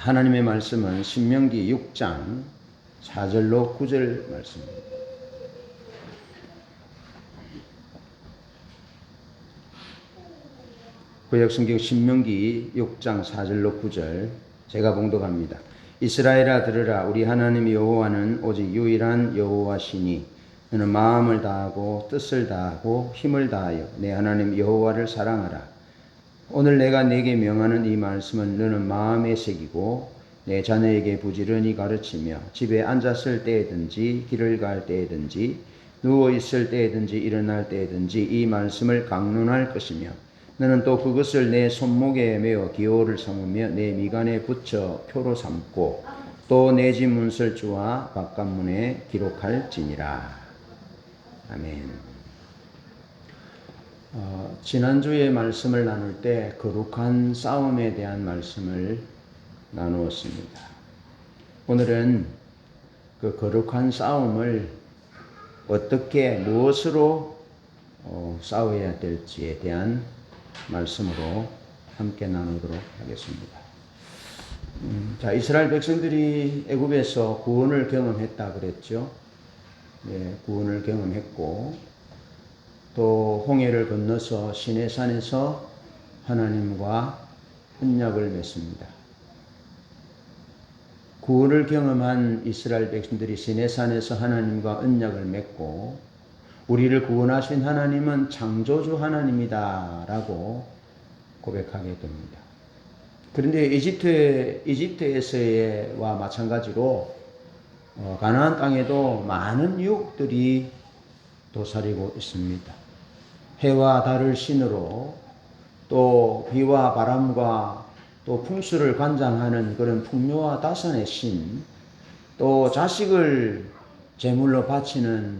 하나님의 말씀은 신명기 6장 4절로 9절 말씀입니다. 구약성경 신명기 6장 4절로 9절 제가 봉독합니다. 이스라엘아 들으라. 우리 하나님 여호와는 오직 유일한 여호와시니 너는 마음을 다하고 뜻을 다하고 힘을 다하여 내 하나님 여호와를 사랑하라. 오늘 내가 네게 명하는 이 말씀은 너는 마음에 새기고 내 자녀에게 부지런히 가르치며 집에 앉았을 때든지 길을 갈 때든지 누워 있을 때든지 일어날 때든지 이 말씀을 강론할 것이며 너는 또 그것을 내 손목에 메어 기호를 삼으며 내 미간에 붙여 표로 삼고 또 내 집 문설주와 바깥문에 기록할지니라. 아멘. 지난주에 말씀을 나눌 때 거룩한 싸움에 대한 말씀을 나누었습니다. 오늘은 그 거룩한 싸움을 어떻게 무엇으로 싸워야 될지에 대한 말씀으로 함께 나누도록 하겠습니다. 자, 이스라엘 백성들이 애굽에서 구원을 경험했다 그랬죠. 네, 구원을 경험했고 또 홍해를 건너서 시내산에서 하나님과 언약을 맺습니다. 구원을 경험한 이스라엘 백성들이 시내산에서 하나님과 언약을 맺고 우리를 구원하신 하나님은 창조주 하나님이다 라고 고백하게 됩니다. 그런데 이집트에서와 마찬가지로 가나안 땅에도 많은 유혹들이 도사리고 있습니다. 해와 달을 신으로 또 비와 바람과 또 풍수를 관장하는 그런 풍요와 다산의 신, 또 자식을 제물로 바치는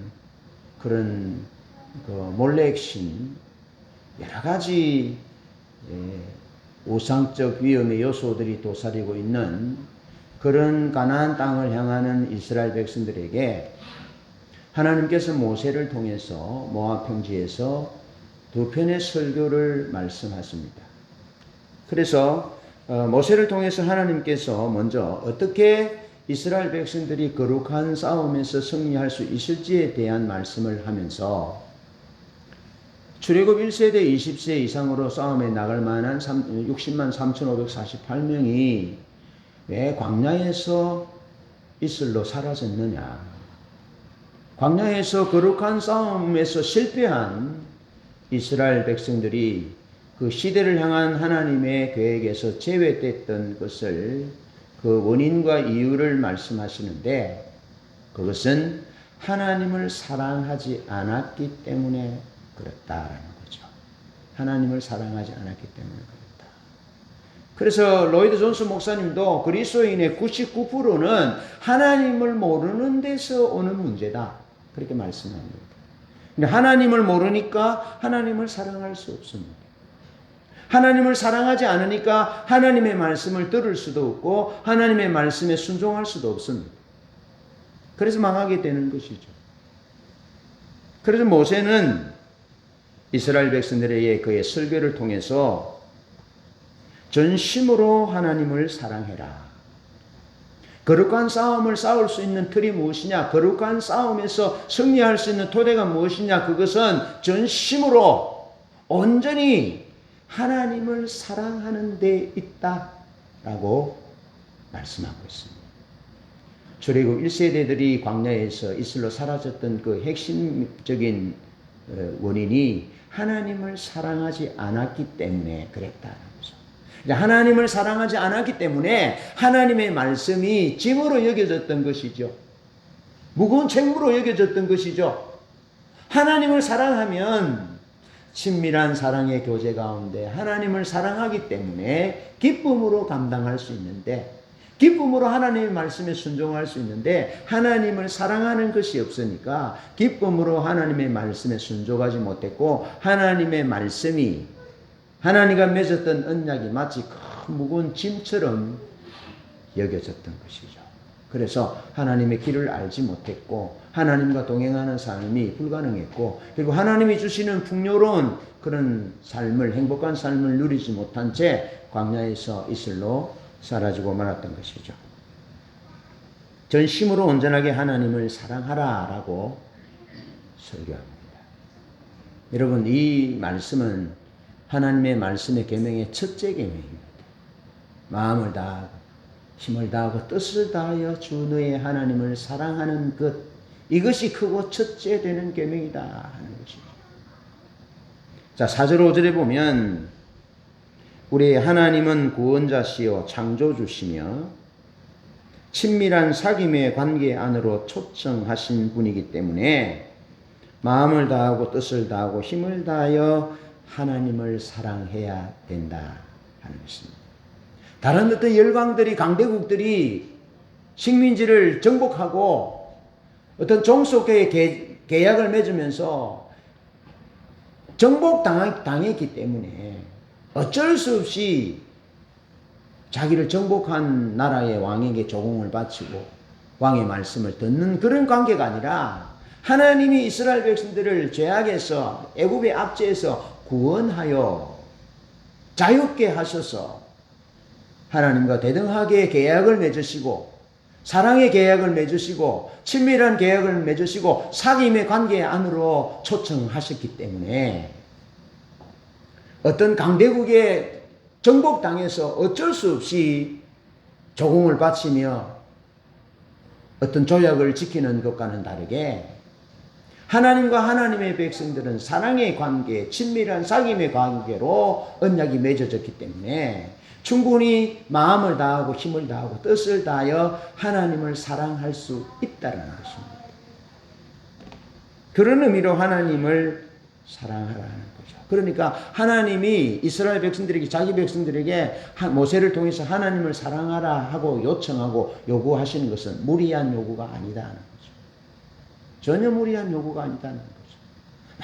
그런 몰렉 신, 여러 가지 우상적 위험의 요소들이 도사리고 있는 그런 가나안 땅을 향하는 이스라엘 백성들에게 하나님께서 모세를 통해서 모압 평지에서 두 편의 설교를 말씀하십니다. 그래서 모세를 통해서 하나님께서 먼저 어떻게 이스라엘 백성들이 거룩한 싸움에서 승리할 수 있을지에 대한 말씀을 하면서 출애굽 1세대 20세 이상으로 싸움에 나갈 만한 60만 3,548명이 왜 광야에서 이슬로 사라졌느냐. 광야에서 거룩한 싸움에서 실패한 이스라엘 백성들이 그 시대를 향한 하나님의 계획에서 제외됐던 것을 그 원인과 이유를 말씀하시는데 그것은 하나님을 사랑하지 않았기 때문에 그렇다라는 거죠. 하나님을 사랑하지 않았기 때문에 그렇다. 그래서 로이드 존스 목사님도 그리스도인의 99%는 하나님을 모르는 데서 오는 문제다. 그렇게 말씀합니다. 근데 하나님을 모르니까 하나님을 사랑할 수 없습니다. 하나님을 사랑하지 않으니까 하나님의 말씀을 들을 수도 없고 하나님의 말씀에 순종할 수도 없습니다. 그래서 망하게 되는 것이죠. 그래서 모세는 이스라엘 백성들에게 그의 설교를 통해서 전심으로 하나님을 사랑해라. 거룩한 싸움을 싸울 수 있는 틀이 무엇이냐? 거룩한 싸움에서 승리할 수 있는 토대가 무엇이냐? 그것은 전심으로 온전히 하나님을 사랑하는 데 있다라고 말씀하고 있습니다. 출애굽 1세대들이 광야에서 이슬로 사라졌던 그 핵심적인 원인이 하나님을 사랑하지 않았기 때문에 그랬다는 거죠. 하나님을 사랑하지 않았기 때문에 하나님의 말씀이 짐으로 여겨졌던 것이죠. 무거운 책무로 여겨졌던 것이죠. 하나님을 사랑하면 친밀한 사랑의 교제 가운데 하나님을 사랑하기 때문에 기쁨으로 감당할 수 있는데 기쁨으로 하나님의 말씀에 순종할 수 있는데 하나님을 사랑하는 것이 없으니까 기쁨으로 하나님의 말씀에 순종하지 못했고 하나님의 말씀이 하나님과 맺었던 언약이 마치 큰 무거운 짐처럼 여겨졌던 것이죠. 그래서 하나님의 길을 알지 못했고 하나님과 동행하는 삶이 불가능했고 그리고 하나님이 주시는 풍요로운 그런 삶을 행복한 삶을 누리지 못한 채 광야에서 이슬로 사라지고 말았던 것이죠. 전심으로 온전하게 하나님을 사랑하라라고 설교합니다. 여러분, 이 말씀은 하나님의 말씀의 계명의 첫째 계명입니다. 마음을 다하고 힘을 다하고 뜻을 다하여 주 너의 하나님을 사랑하는 것, 이것이 크고 첫째 되는 계명이다 하는 것이죠. 자, 4절 5절에 보면 우리 하나님은 구원자시요 창조주시며 친밀한 사귐의 관계 안으로 초청하신 분이기 때문에 마음을 다하고 뜻을 다하고 힘을 다하여 하나님을 사랑해야 된다 하는 것입니다. 다른 어떤 열강들이, 강대국들이 식민지를 정복하고 어떤 종속의 계약을 맺으면서 정복당했기 때문에 어쩔 수 없이 자기를 정복한 나라의 왕에게 조공을 바치고 왕의 말씀을 듣는 그런 관계가 아니라 하나님이 이스라엘 백성들을 죄악에서 애굽의 압제에서 구원하여 자유케 하셔서 하나님과 대등하게 계약을 맺으시고 사랑의 계약을 맺으시고 친밀한 계약을 맺으시고 사귐의 관계 안으로 초청하셨기 때문에 어떤 강대국의 정복당해서 어쩔 수 없이 조공을 바치며 어떤 조약을 지키는 것과는 다르게 하나님과 하나님의 백성들은 사랑의 관계, 친밀한 사귐의 관계로 언약이 맺어졌기 때문에 충분히 마음을 다하고 힘을 다하고 뜻을 다하여 하나님을 사랑할 수 있다는 것입니다. 그런 의미로 하나님을 사랑하라는 거죠. 그러니까 하나님이 이스라엘 백성들에게, 자기 백성들에게 모세를 통해서 하나님을 사랑하라 하고 요청하고 요구하시는 것은 무리한 요구가 아니다는 거죠. 전혀 무리한 요구가 아니다는 거죠.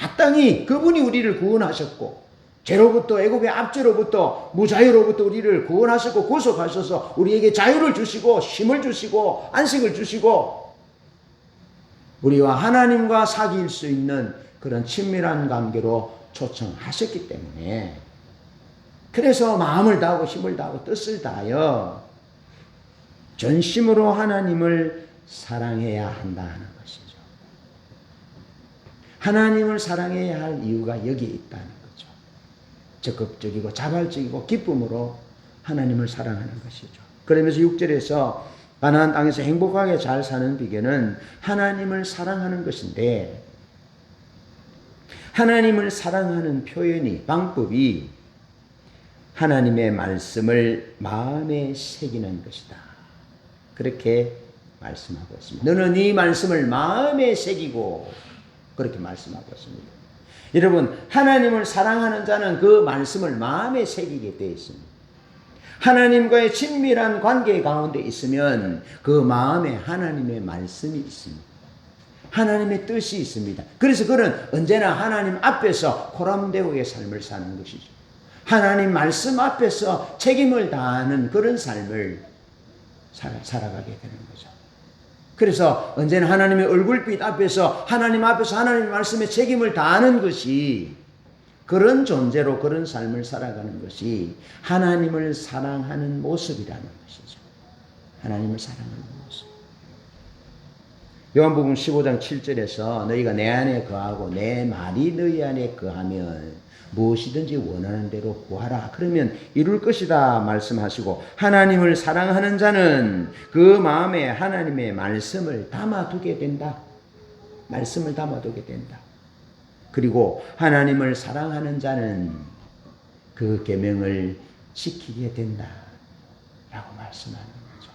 마땅히 그분이 우리를 구원하셨고 죄로부터, 애굽의 압제로부터, 무자유로부터 우리를 구원하셨고 구속하셔서 우리에게 자유를 주시고 힘을 주시고 안식을 주시고 우리와 하나님과 사귈 수 있는 그런 친밀한 관계로 초청하셨기 때문에, 그래서 마음을 다하고 힘을 다하고 뜻을 다하여 전심으로 하나님을 사랑해야 한다는 것이죠. 하나님을 사랑해야 할 이유가 여기에 있다는 거죠. 적극적이고 자발적이고 기쁨으로 하나님을 사랑하는 것이죠. 그러면서 6절에서 가나안 땅에서 행복하게 잘 사는 비결은 하나님을 사랑하는 것인데, 하나님을 사랑하는 표현이, 방법이 하나님의 말씀을 마음에 새기는 것이다. 그렇게 말씀하고 있습니다. 너는 이 말씀을 마음에 새기고, 그렇게 말씀하고 있습니다. 여러분, 하나님을 사랑하는 자는 그 말씀을 마음에 새기게 되어 있습니다. 하나님과의 친밀한 관계 가운데 있으면 그 마음에 하나님의 말씀이 있습니다. 하나님의 뜻이 있습니다. 그래서 그는 언제나 하나님 앞에서 코람데오의 삶을 사는 것이죠. 하나님 말씀 앞에서 책임을 다하는 그런 삶을 살아가게 되는 거죠. 그래서 언제나 하나님의 얼굴빛 앞에서 하나님 말씀에 책임을 다하는 것이, 그런 존재로 그런 삶을 살아가는 것이 하나님을 사랑하는 모습이라는 것이죠. 하나님을 사랑하는 모습. 요한복음 15장 7절에서 너희가 내 안에 거하고 내 말이 너희 안에 거하면 무엇이든지 원하는 대로 구하라. 그러면 이룰 것이다 말씀하시고, 하나님을 사랑하는 자는 그 마음에 하나님의 말씀을 담아두게 된다. 말씀을 담아두게 된다. 그리고 하나님을 사랑하는 자는 그 계명을 지키게 된다 라고 말씀하는 거죠.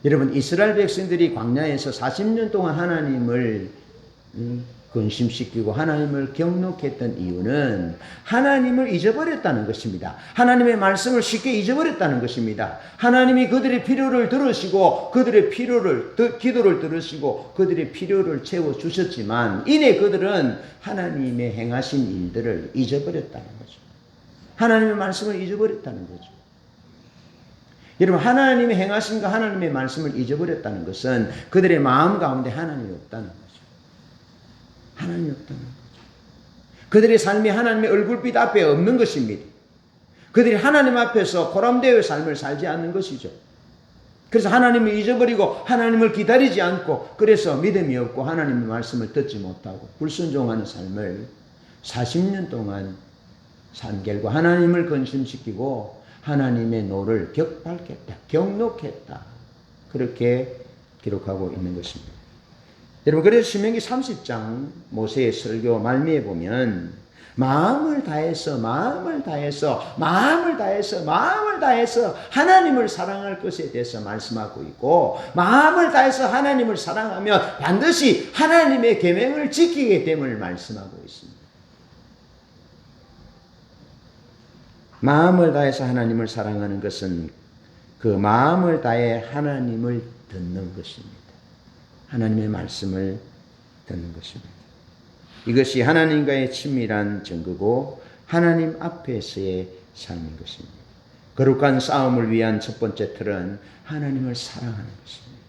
여러분, 이스라엘 백성들이 광야에서 40년 동안 하나님을 근심시키고 하나님을 경록했던 이유는 하나님을 잊어버렸다는 것입니다. 하나님의 말씀을 쉽게 잊어버렸다는 것입니다. 하나님이 그들의 필요를 들으시고 그들의 기도를 들으시고 그들의 필요를 채워주셨지만 이내 그들은 하나님의 행하신 일들을 잊어버렸다는 거죠. 하나님의 말씀을 잊어버렸다는 거죠. 여러분, 하나님의 행하신과 하나님의 말씀을 잊어버렸다는 것은 그들의 마음 가운데 하나님이 없다는 거죠. 하나님이 없다는 거죠. 그들의 삶이 하나님의 얼굴빛 앞에 없는 것입니다. 그들이 하나님 앞에서 고람되어 삶을 살지 않는 것이죠. 그래서 하나님을 잊어버리고 하나님을 기다리지 않고 그래서 믿음이 없고 하나님의 말씀을 듣지 못하고 불순종하는 삶을 40년 동안 산 결과 하나님을 근심시키고 하나님의 노를 격발했다, 경록했다. 그렇게 기록하고 있는 것입니다. 여러분, 그래서 신명기 30장 모세의 설교 말미에 보면 마음을 다해서 하나님을 사랑할 것에 대해서 말씀하고 있고, 마음을 다해서 하나님을 사랑하면 반드시 하나님의 계명을 지키게 됨을 말씀하고 있습니다. 마음을 다해서 하나님을 사랑하는 것은 그 마음을 다해 하나님을 듣는 것입니다. 하나님의 말씀을 듣는 것입니다. 이것이 하나님과의 친밀한 증거고 하나님 앞에서의 삶인 것입니다. 거룩한 싸움을 위한 첫 번째 틀은 하나님을 사랑하는 것입니다.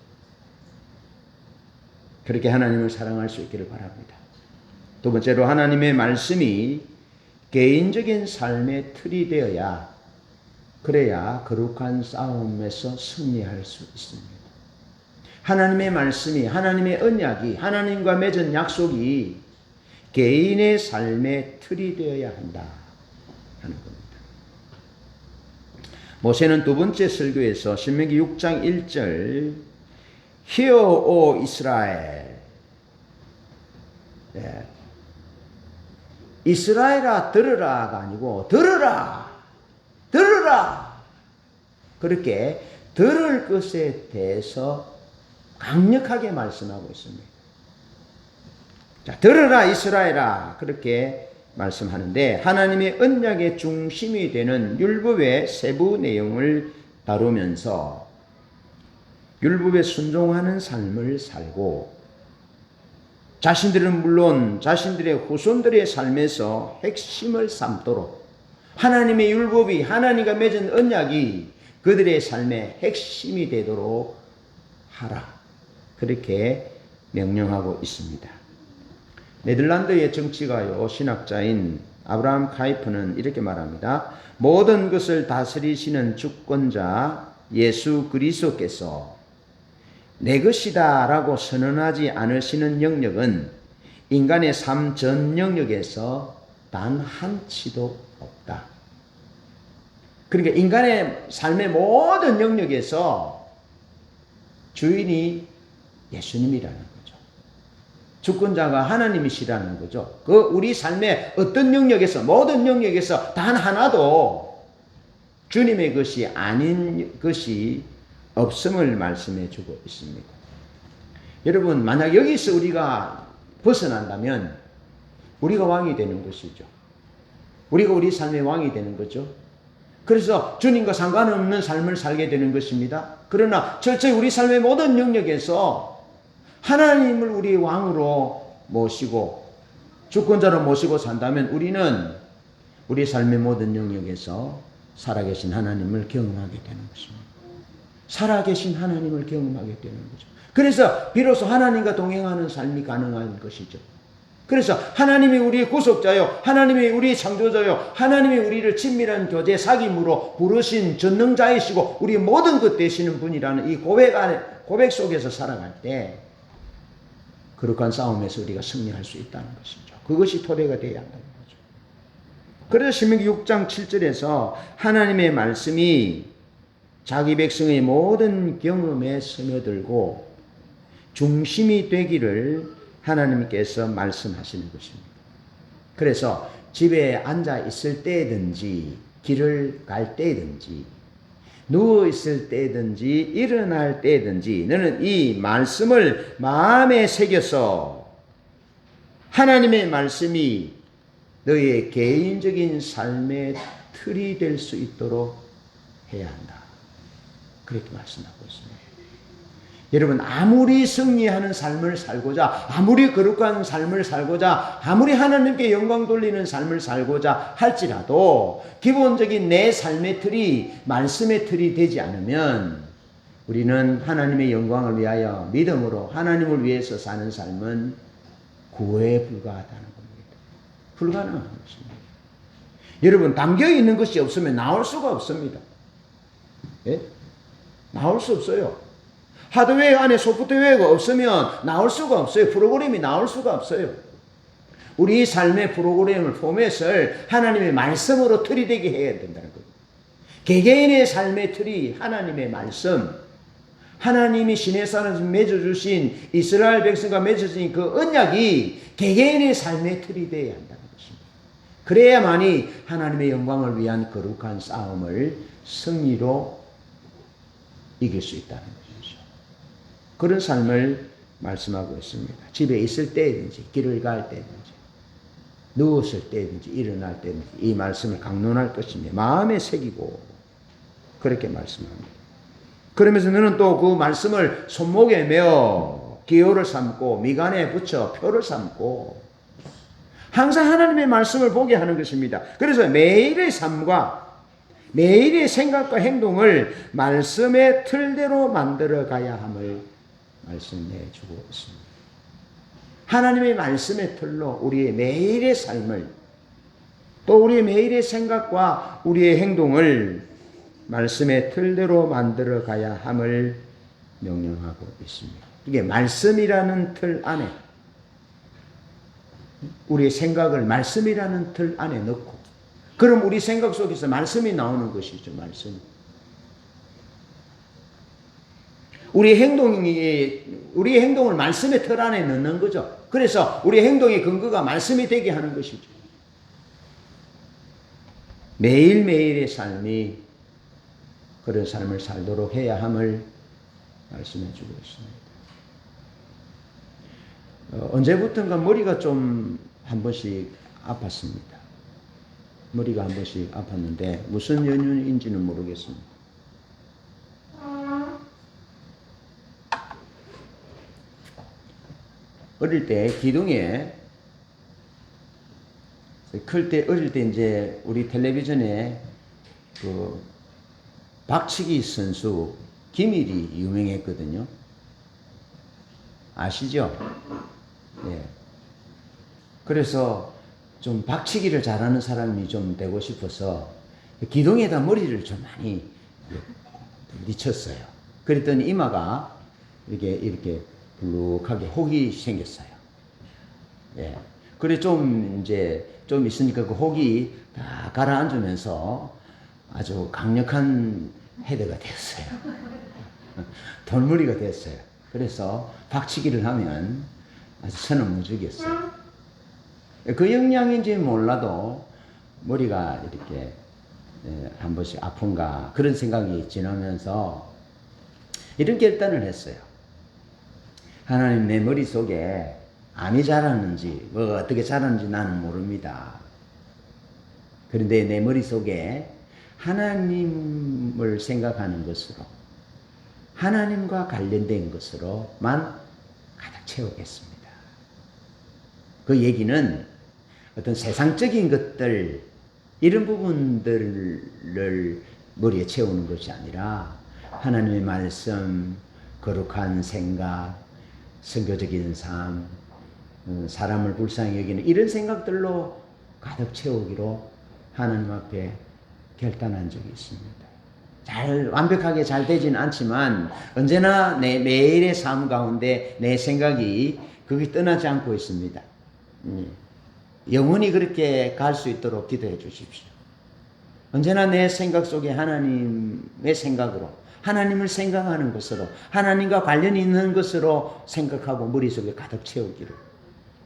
그렇게 하나님을 사랑할 수 있기를 바랍니다. 두 번째로 하나님의 말씀이 개인적인 삶의 틀이 되어야 그래야 거룩한 싸움에서 승리할 수 있습니다. 하나님의 말씀이, 하나님의 언약이, 하나님과 맺은 약속이 개인의 삶의 틀이 되어야 한다 하는 겁니다. 모세는 두 번째 설교에서 신명기 6장 1절 Hear, O Israel, 네. 이스라엘아 들으라가 아니고 들으라 그렇게 들을 것에 대해서 강력하게 말씀하고 있습니다. 자, 들으라 이스라엘아 그렇게 말씀하는데 하나님의 언약의 중심이 되는 율법의 세부 내용을 다루면서 율법에 순종하는 삶을 살고 자신들은 물론 자신들의 후손들의 삶에서 핵심을 삼도록 하나님의 율법이 하나님과 맺은 언약이 그들의 삶의 핵심이 되도록 하라 그렇게 명령하고 있습니다. 네덜란드의 정치가요 신학자인 아브라함 카이프는 이렇게 말합니다. 모든 것을 다스리시는 주권자 예수 그리스도께서 내 것이다 라고 선언하지 않으시는 영역은 인간의 삶 전 영역에서 단 한치도 없다. 그러니까 인간의 삶의 모든 영역에서 주인이 예수님이라는 거죠. 주권자가 하나님이시라는 거죠. 그 우리 삶의 어떤 영역에서 모든 영역에서 단 하나도 주님의 것이 아닌 것이 없음을 말씀해 주고 있습니다. 여러분, 만약 여기서 우리가 벗어난다면 우리가 왕이 되는 것이죠. 우리가 우리 삶의 왕이 되는 거죠. 그래서 주님과 상관없는 삶을 살게 되는 것입니다. 그러나 철저히 우리 삶의 모든 영역에서 하나님을 우리의 왕으로 모시고 주권자로 모시고 산다면 우리는 우리 삶의 모든 영역에서 살아계신 하나님을 경험하게 되는 것입니다. 살아계신 하나님을 경험하게 되는 거죠. 그래서 비로소 하나님과 동행하는 삶이 가능한 것이죠. 그래서 하나님이 우리의 구속자요, 하나님이 우리의 창조자요, 하나님이 우리를 친밀한 교제 사귐으로 부르신 전능자이시고 우리의 모든 것 되시는 분이라는 이 고백 속에서 살아갈 때 거룩한 싸움에서 우리가 승리할 수 있다는 것이죠. 그것이 토대가 되어야 한다는 거죠. 그래서 신명기 6장 7절에서 하나님의 말씀이 자기 백성의 모든 경험에 스며들고 중심이 되기를 하나님께서 말씀하시는 것입니다. 그래서 집에 앉아 있을 때든지 길을 갈 때든지 누워 있을 때든지 일어날 때든지 너는 이 말씀을 마음에 새겨서 하나님의 말씀이 너의 개인적인 삶의 틀이 될 수 있도록 해야 한다. 그렇게 말씀하고 있습니다. 여러분, 아무리 승리하는 삶을 살고자, 아무리 거룩한 삶을 살고자, 아무리 하나님께 영광 돌리는 삶을 살고자 할지라도 기본적인 내 삶의 틀이 말씀의 틀이 되지 않으면 우리는 하나님의 영광을 위하여 믿음으로 하나님을 위해서 사는 삶은 구애에 불과하다는 겁니다. 불가능한 것입니다. 여러분, 담겨 있는 것이 없으면 나올 수가 없습니다. 예? 나올 수 없어요. 하드웨어 안에 소프트웨어가 없으면 나올 수가 없어요. 프로그램이 나올 수가 없어요. 우리 삶의 프로그램을, 포맷을 하나님의 말씀으로 틀이 되게 해야 된다는 거예요. 개개인의 삶의 틀이 하나님의 말씀, 하나님이 시내산에서 맺어주신 이스라엘 백성과 맺어진 그 언약이 개개인의 삶의 틀이 되어야 한다는 것입니다. 그래야만이 하나님의 영광을 위한 거룩한 싸움을 승리로 이길 수 있다는 것이죠. 그런 삶을 말씀하고 있습니다. 집에 있을 때든지 길을 갈 때든지 누웠을 때든지 일어날 때든지 이 말씀을 강론할 것이며 마음에 새기고 그렇게 말씀합니다. 그러면서 너는 또 그 말씀을 손목에 메어 기호를 삼고 미간에 붙여 표를 삼고 항상 하나님의 말씀을 보게 하는 것입니다. 그래서 매일의 삶과 매일의 생각과 행동을 말씀의 틀대로 만들어 가야 함을 말씀해 주고 있습니다. 하나님의 말씀의 틀로 우리의 매일의 삶을 또 우리의 매일의 생각과 우리의 행동을 말씀의 틀대로 만들어 가야 함을 명령하고 있습니다. 이게 말씀이라는 틀 안에 우리의 생각을 말씀이라는 틀 안에 넣고 그럼 우리 생각 속에서 말씀이 나오는 것이죠. 말씀. 우리의 행동을 말씀의 틀 안에 넣는 거죠. 그래서 우리의 행동의 근거가 말씀이 되게 하는 것이죠. 매일매일의 삶이 그런 삶을 살도록 해야 함을 말씀해 주고 있습니다. 언제부턴가 머리가 좀 한 번씩 아팠습니다. 머리가 한 번씩 아팠는데 무슨 연유인지는 모르겠습니다. 어릴 때 기둥에 어릴 때 이제 우리 텔레비전에 그 박치기 선수 김일이 유명했거든요. 아시죠? 예. 그래서 좀 박치기를 잘하는 사람이 좀 되고 싶어서 기둥에다 머리를 좀 많이 미쳤어요. 그랬더니 이마가 이렇게 불룩하게 혹이 생겼어요. 예. 그래 좀 있으니까 그 혹이 다 가라앉으면서 아주 강력한 헤드가 됐어요. 돌머리가 됐어요. 그래서 박치기를 하면 아주 선언무적이었어요. 그 영향인지 몰라도 머리가 이렇게 한 번씩 아픈가 그런 생각이 지나면서 이런 결단을 했어요. 하나님 내 머릿속에 암이 자랐는지 뭐 어떻게 자랐는지 나는 모릅니다. 그런데 내 머릿속에 하나님을 생각하는 것으로 하나님과 관련된 것으로만 가득 채우겠습니다. 그 얘기는 어떤 세상적인 것들 이런 부분들을 머리에 채우는 것이 아니라 하나님의 말씀, 거룩한 생각, 선교적인 삶, 사람을 불쌍히 여기는 이런 생각들로 가득 채우기로 하나님 앞에 결단한 적이 있습니다. 완벽하게 잘 되지는 않지만 언제나 내 매일의 삶 가운데 내 생각이 거기 떠나지 않고 있습니다. 영원히 그렇게 갈 수 있도록 기도해 주십시오. 언제나 내 생각 속에 하나님의 생각으로 하나님을 생각하는 것으로 하나님과 관련이 있는 것으로 생각하고 머릿속에 가득 채우기를.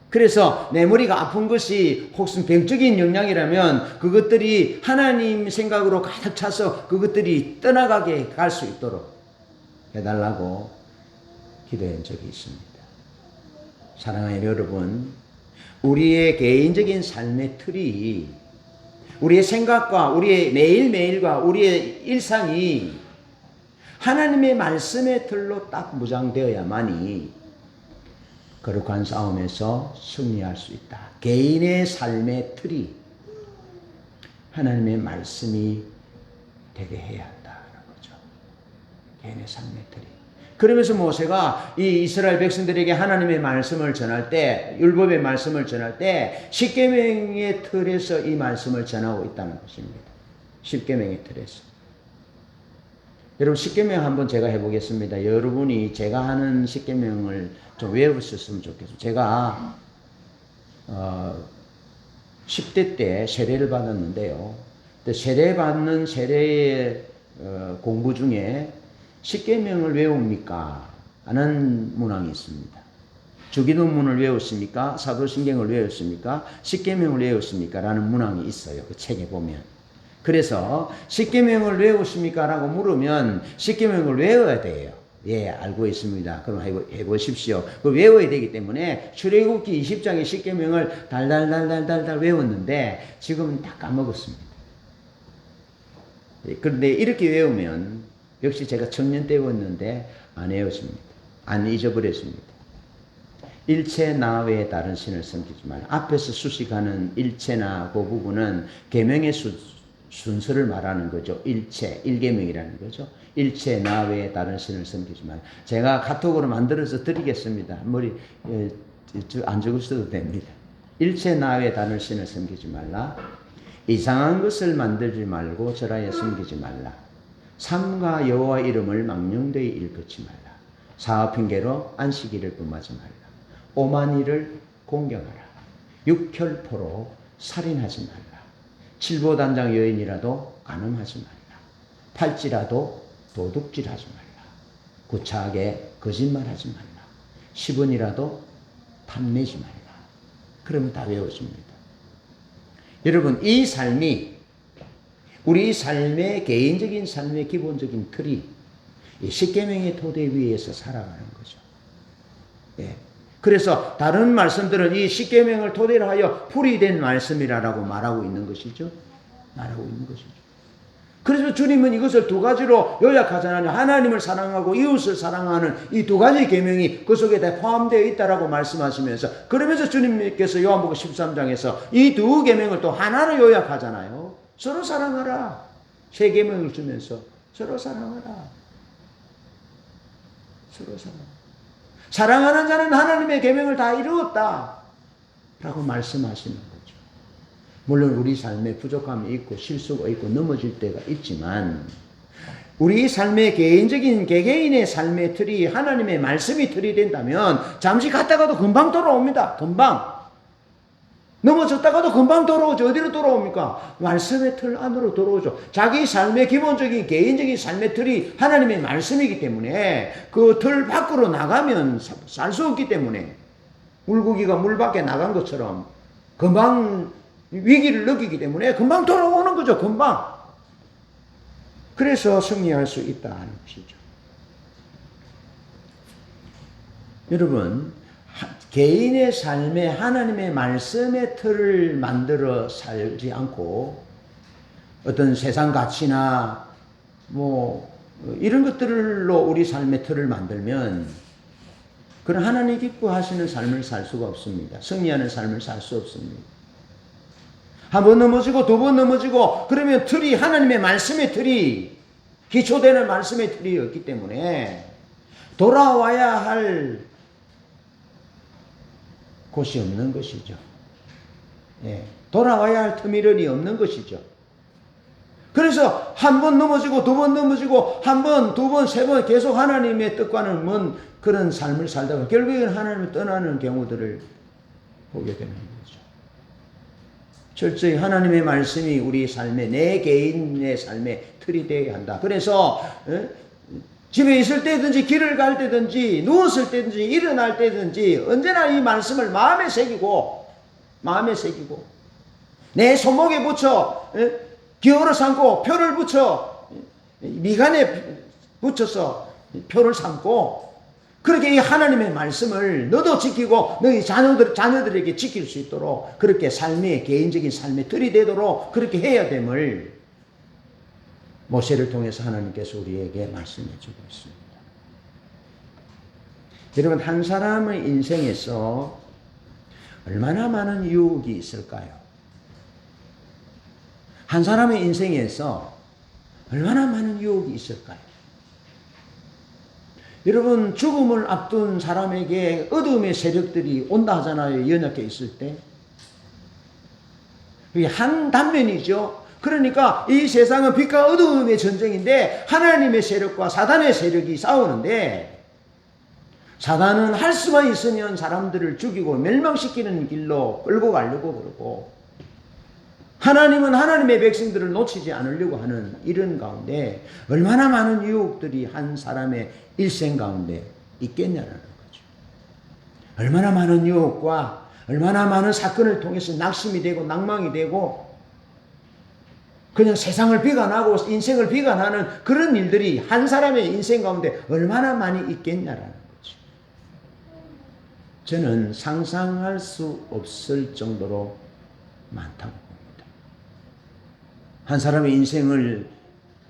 그래서 내 머리가 아픈 것이 혹시 병적인 영향이라면 그것들이 하나님 생각으로 가득 차서 그것들이 떠나가게 갈 수 있도록 해달라고 기도한 적이 있습니다. 사랑하는 여러분, 우리의 개인적인 삶의 틀이 우리의 생각과 우리의 매일매일과 우리의 일상이 하나님의 말씀의 틀로 딱 무장되어야만이 거룩한 싸움에서 승리할 수 있다. 개인의 삶의 틀이 하나님의 말씀이 되게 해야 한다는 거죠. 개인의 삶의 틀이. 그러면서 모세가 이 이스라엘 백성들에게 하나님의 말씀을 전할 때, 율법의 말씀을 전할 때 십계명의 틀에서 이 말씀을 전하고 있다는 것입니다. 십계명의 틀에서. 여러분 십계명 한번 제가 해보겠습니다. 여러분이 제가 하는 십계명을 좀 외우셨으면 좋겠어요. 제가 10대 때 세례를 받았는데요. 세례받는 세례의 공부 중에 십계명을 외웁니까? 하는 문항이 있습니다. 주기도문을 외웠습니까? 사도신경을 외웠습니까? 십계명을 외웠습니까? 라는 문항이 있어요. 그 책에 보면. 그래서 십계명을 외우십니까? 라고 물으면 십계명을 외워야 돼요. 예, 알고 있습니다. 그럼 해보십시오. 그 외워야 되기 때문에 출애굽기 20장의 십계명을 달달달달달달 외웠는데 지금은 다 까먹었습니다. 그런데 이렇게 외우면 역시 제가 청년 때 외웠는데 안 외웠습니다. 안 잊어버렸습니다. 일체 나 외에 다른 신을 섬기지 말라. 앞에서 수식하는 일체나 그 부분은 계명의 순서를 말하는 거죠. 일체, 일계명이라는 거죠. 일체 나 외에 다른 신을 섬기지 말라. 제가 카톡으로 만들어서 드리겠습니다. 머리 안 적으셔도 됩니다. 일체 나 외에 다른 신을 섬기지 말라. 이상한 것을 만들지 말고 절하여 섬기지 말라. 삼가 여호와 이름을 망령되이 일컫지 말라. 사업 핑계로 안식일을 범하지 말라. 오만이를 공경하라. 육혈포로 살인하지 말라. 칠보단장 여인이라도 간음하지 말라. 팔찌라도 도둑질하지 말라. 구차하게 거짓말하지 말라. 10원이라도 탐내지 말라. 그러면 다 외워집니다. 여러분 이 삶이 우리 삶의 개인적인 삶의 기본적인 틀이 십계명의 토대 위에서 살아가는 거죠. 예. 그래서 다른 말씀들은 이 십계명을 토대로 하여 풀이된 말씀이라고 말하고 있는 것이죠. 말하고 있는 것이죠. 그래서 주님은 이것을 두 가지로 요약하잖아요. 하나님을 사랑하고 이웃을 사랑하는 이 두 가지 계명이 그 속에 다 포함되어 있다라고 말씀하시면서 그러면서 주님께서 요한복음 13장에서 이 두 계명을 또 하나로 요약하잖아요. 서로 사랑하라. 세 계명을 주면서 서로 사랑하라. 서로 사랑. 사랑하는 자는 하나님의 계명을 다 이루었다. 라고 말씀하시는 거죠. 물론 우리 삶에 부족함이 있고 실수가 있고 넘어질 때가 있지만 우리 삶의 개인적인 개개인의 삶의 틀이 하나님의 말씀이 틀이 된다면 잠시 갔다가도 금방 돌아옵니다. 금방. 넘어졌다가도 금방 돌아오죠. 어디로 돌아옵니까? 말씀의 틀 안으로 돌아오죠. 자기 삶의 기본적인 개인적인 삶의 틀이 하나님의 말씀이기 때문에 그 틀 밖으로 나가면 살 수 없기 때문에 물고기가 물 밖에 나간 것처럼 금방 위기를 느끼기 때문에 금방 돌아오는 거죠. 금방. 그래서 승리할 수 있다는 것이죠. 여러분 개인의 삶에 하나님의 말씀의 틀을 만들어 살지 않고 어떤 세상 가치나 뭐 이런 것들로 우리 삶의 틀을 만들면 그런 하나님 기뻐하시는 삶을 살 수가 없습니다. 승리하는 삶을 살 수 없습니다. 한 번 넘어지고 두 번 넘어지고 그러면 틀이 하나님의 말씀의 틀이 기초되는 말씀의 틀이 없기 때문에 돌아와야 할 곳이 없는 것이죠. 예, 돌아와야 할 터미널이 없는 것이죠. 그래서 한 번 넘어지고 두 번 넘어지고 한 번, 두 번, 세 번 계속 하나님의 뜻과는 먼 그런 삶을 살다가 결국에는 하나님을 떠나는 경우들을 보게 되는 거죠. 철저히 하나님의 말씀이 우리 삶의 내 개인의 삶의 틀이 되어야 한다. 그래서 집에 있을 때든지 길을 갈 때든지 누웠을 때든지 일어날 때든지 언제나 이 말씀을 마음에 새기고 내 손목에 붙여 기어를 삼고 표를 붙여 미간에 붙여서 표를 삼고 그렇게 이 하나님의 말씀을 너도 지키고 너희 자녀들에게 지킬 수 있도록 그렇게 삶의 개인적인 삶의 틀이 되도록 그렇게 해야 됨을 모세를 통해서 하나님께서 우리에게 말씀해 주고 있습니다. 여러분 한 사람의 인생에서 얼마나 많은 유혹이 있을까요? 한 사람의 인생에서 얼마나 많은 유혹이 있을까요? 여러분, 죽음을 앞둔 사람에게 어둠의 세력들이 온다 하잖아요. 연약해 있을 때. 이게 한 단면이죠. 그러니까 이 세상은 빛과 어둠의 전쟁인데 하나님의 세력과 사단의 세력이 싸우는데, 사단은 할 수만 있으면 사람들을 죽이고 멸망시키는 길로 끌고 가려고 그러고, 하나님은 하나님의 백성들을 놓치지 않으려고 하는 이런 가운데 얼마나 많은 유혹들이 한 사람의 일생 가운데 있겠냐라는 거죠. 얼마나 많은 유혹과 얼마나 많은 사건을 통해서 낙심이 되고 낭망이 되고 그냥 세상을 비관하고 인생을 비관하는 그런 일들이 한 사람의 인생 가운데 얼마나 많이 있겠냐라는 거죠. 저는 상상할 수 없을 정도로 많다고 봅니다. 한 사람의 인생을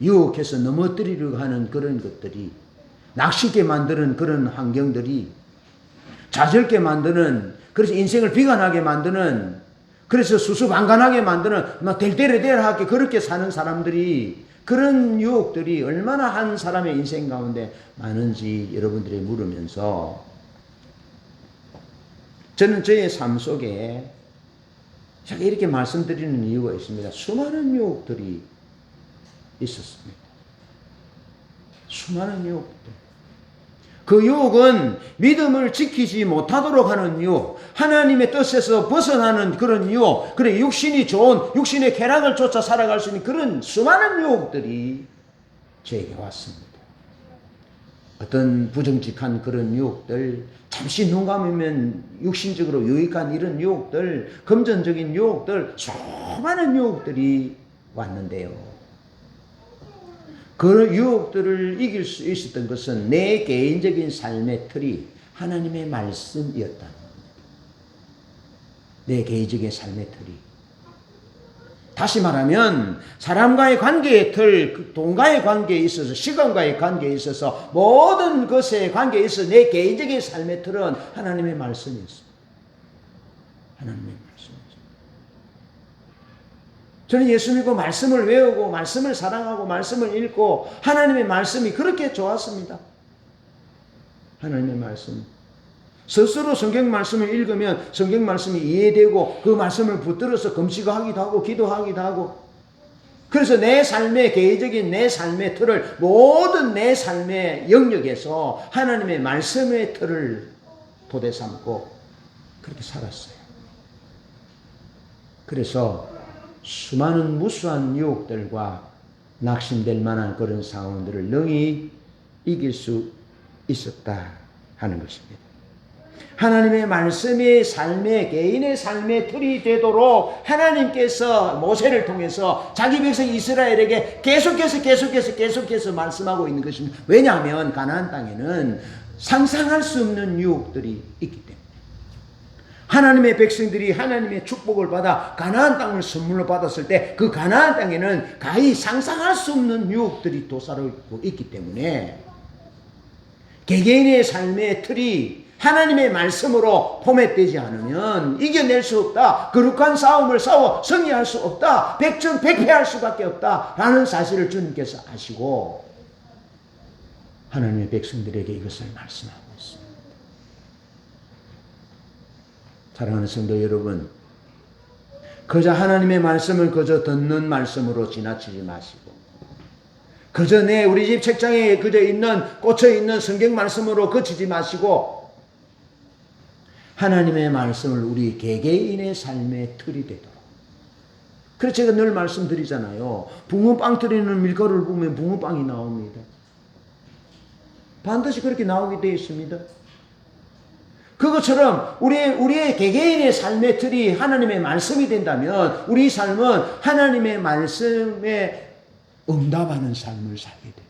유혹해서 넘어뜨리려고 하는 그런 것들이, 낙심게 만드는 그런 환경들이, 좌절게 만드는, 그래서 인생을 비관하게 만드는, 그래서 수수방관하게 만드는, 막 델대레대하게 그렇게 사는 사람들이, 그런 유혹들이 얼마나 한 사람의 인생 가운데 많은지 여러분들이 물으면서, 저는 저의 삶 속에 제가 이렇게 말씀드리는 이유가 있습니다. 수많은 유혹들이 있었습니다. 수많은 유혹들. 그 유혹은 믿음을 지키지 못하도록 하는 유혹, 하나님의 뜻에서 벗어나는 그런 유혹, 그래 육신이 좋은, 육신의 쾌락을 쫓아 살아갈 수 있는 그런 수많은 유혹들이 저에게 왔습니다. 어떤 부정직한 그런 유혹들, 잠시 눈 감으면 육신적으로 유익한 이런 유혹들, 금전적인 유혹들, 수많은 유혹들이 왔는데요. 그 유혹들을 이길 수 있었던 것은 내 개인적인 삶의 틀이 하나님의 말씀이었다는 겁니다. 내 개인적인 삶의 틀이. 다시 말하면 사람과의 관계의 틀, 돈과의 관계에 있어서, 시간과의 관계에 있어서, 모든 것의 관계에 있어서 내 개인적인 삶의 틀은 하나님의 말씀이었습니다. 하나님의 말씀이었습니다. 저는 예수 믿고 말씀을 외우고 말씀을 사랑하고 말씀을 읽고 하나님의 말씀이 그렇게 좋았습니다. 하나님의 말씀. 스스로 성경 말씀을 읽으면 성경 말씀이 이해되고 그 말씀을 붙들어서 금식하기도 하고 기도하기도 하고, 그래서 내 삶의 개인적인 내 삶의 틀을, 모든 내 삶의 영역에서 하나님의 말씀의 틀을 토대 삼고 그렇게 살았어요. 그래서 수많은 무수한 유혹들과 낙심될 만한 그런 상황들을 능히 이길 수 있었다 하는 것입니다. 하나님의 말씀이 삶의, 개인의 삶의 틀이 되도록 하나님께서 모세를 통해서 자기 백성 이스라엘에게 계속해서 말씀하고 있는 것입니다. 왜냐하면 가나안 땅에는 상상할 수 없는 유혹들이 있기 때문에, 하나님의 백성들이 하나님의 축복을 받아 가나안 땅을 선물로 받았을 때 그 가나안 땅에는 가히 상상할 수 없는 유혹들이 도사리고 있기 때문에 개개인의 삶의 틀이 하나님의 말씀으로 포맷되지 않으면 이겨낼 수 없다. 거룩한 싸움을 싸워 승리할 수 없다. 백전백패할 수밖에 없다. 라는 사실을 주님께서 아시고 하나님의 백성들에게 이것을 말씀하고 있습니다. 사랑하는 성도 여러분, 그저 하나님의 말씀을 그저 듣는 말씀으로 지나치지 마시고, 그저 우리 집 책장에 그저 꽂혀 있는 성경 말씀으로 그치지 마시고, 하나님의 말씀을 우리 개개인의 삶의 틀이 되도록. 그래서 제가 늘 말씀드리잖아요. 붕어빵 틀에는 밀가루를 부으면 붕어빵이 나옵니다. 반드시 그렇게 나오게 되어 있습니다. 그것처럼 우리의 개개인의 삶의 틀이 하나님의 말씀이 된다면 우리 삶은 하나님의 말씀에 응답하는 삶을 살게 됩니다.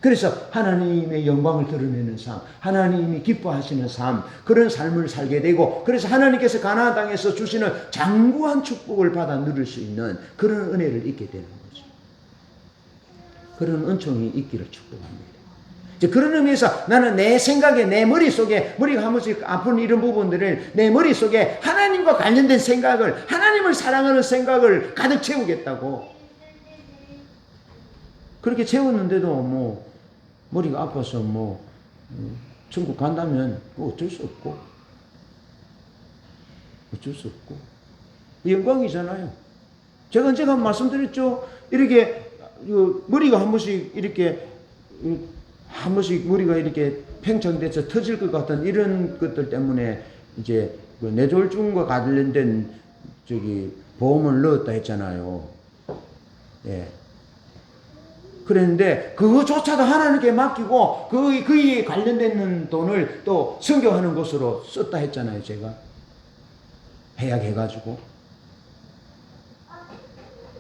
그래서 하나님의 영광을 드러내는 삶, 하나님이 기뻐하시는 삶, 그런 삶을 살게 되고, 그래서 하나님께서 가나안 땅에서 주시는 장구한 축복을 받아 누릴 수 있는 그런 은혜를 잊게 되는 거죠. 그런 은총이 있기를 축복합니다. 그런 의미에서 나는 내 생각에, 내 머릿속에, 머리가 한 번씩 아픈 이런 부분들을 내 머릿속에 하나님과 관련된 생각을, 하나님을 사랑하는 생각을 가득 채우겠다고. 그렇게 채웠는데도 머리가 아파서 뭐 천국 간다면 어쩔 수 없고 영광이잖아요. 제가 언제가 말씀드렸죠. 이렇게 머리가 한 번씩 이렇게 한 번씩 머리가 이렇게 팽창돼서 터질 것 같은 이런 것들 때문에 이제 뇌졸중과 관련된 보험을 넣었다 했잖아요. 예. 그랬는데 그거조차도 하나님께 맡기고 그에 관련된 돈을 또 성경하는 것으로 썼다 했잖아요. 제가 해약해가지고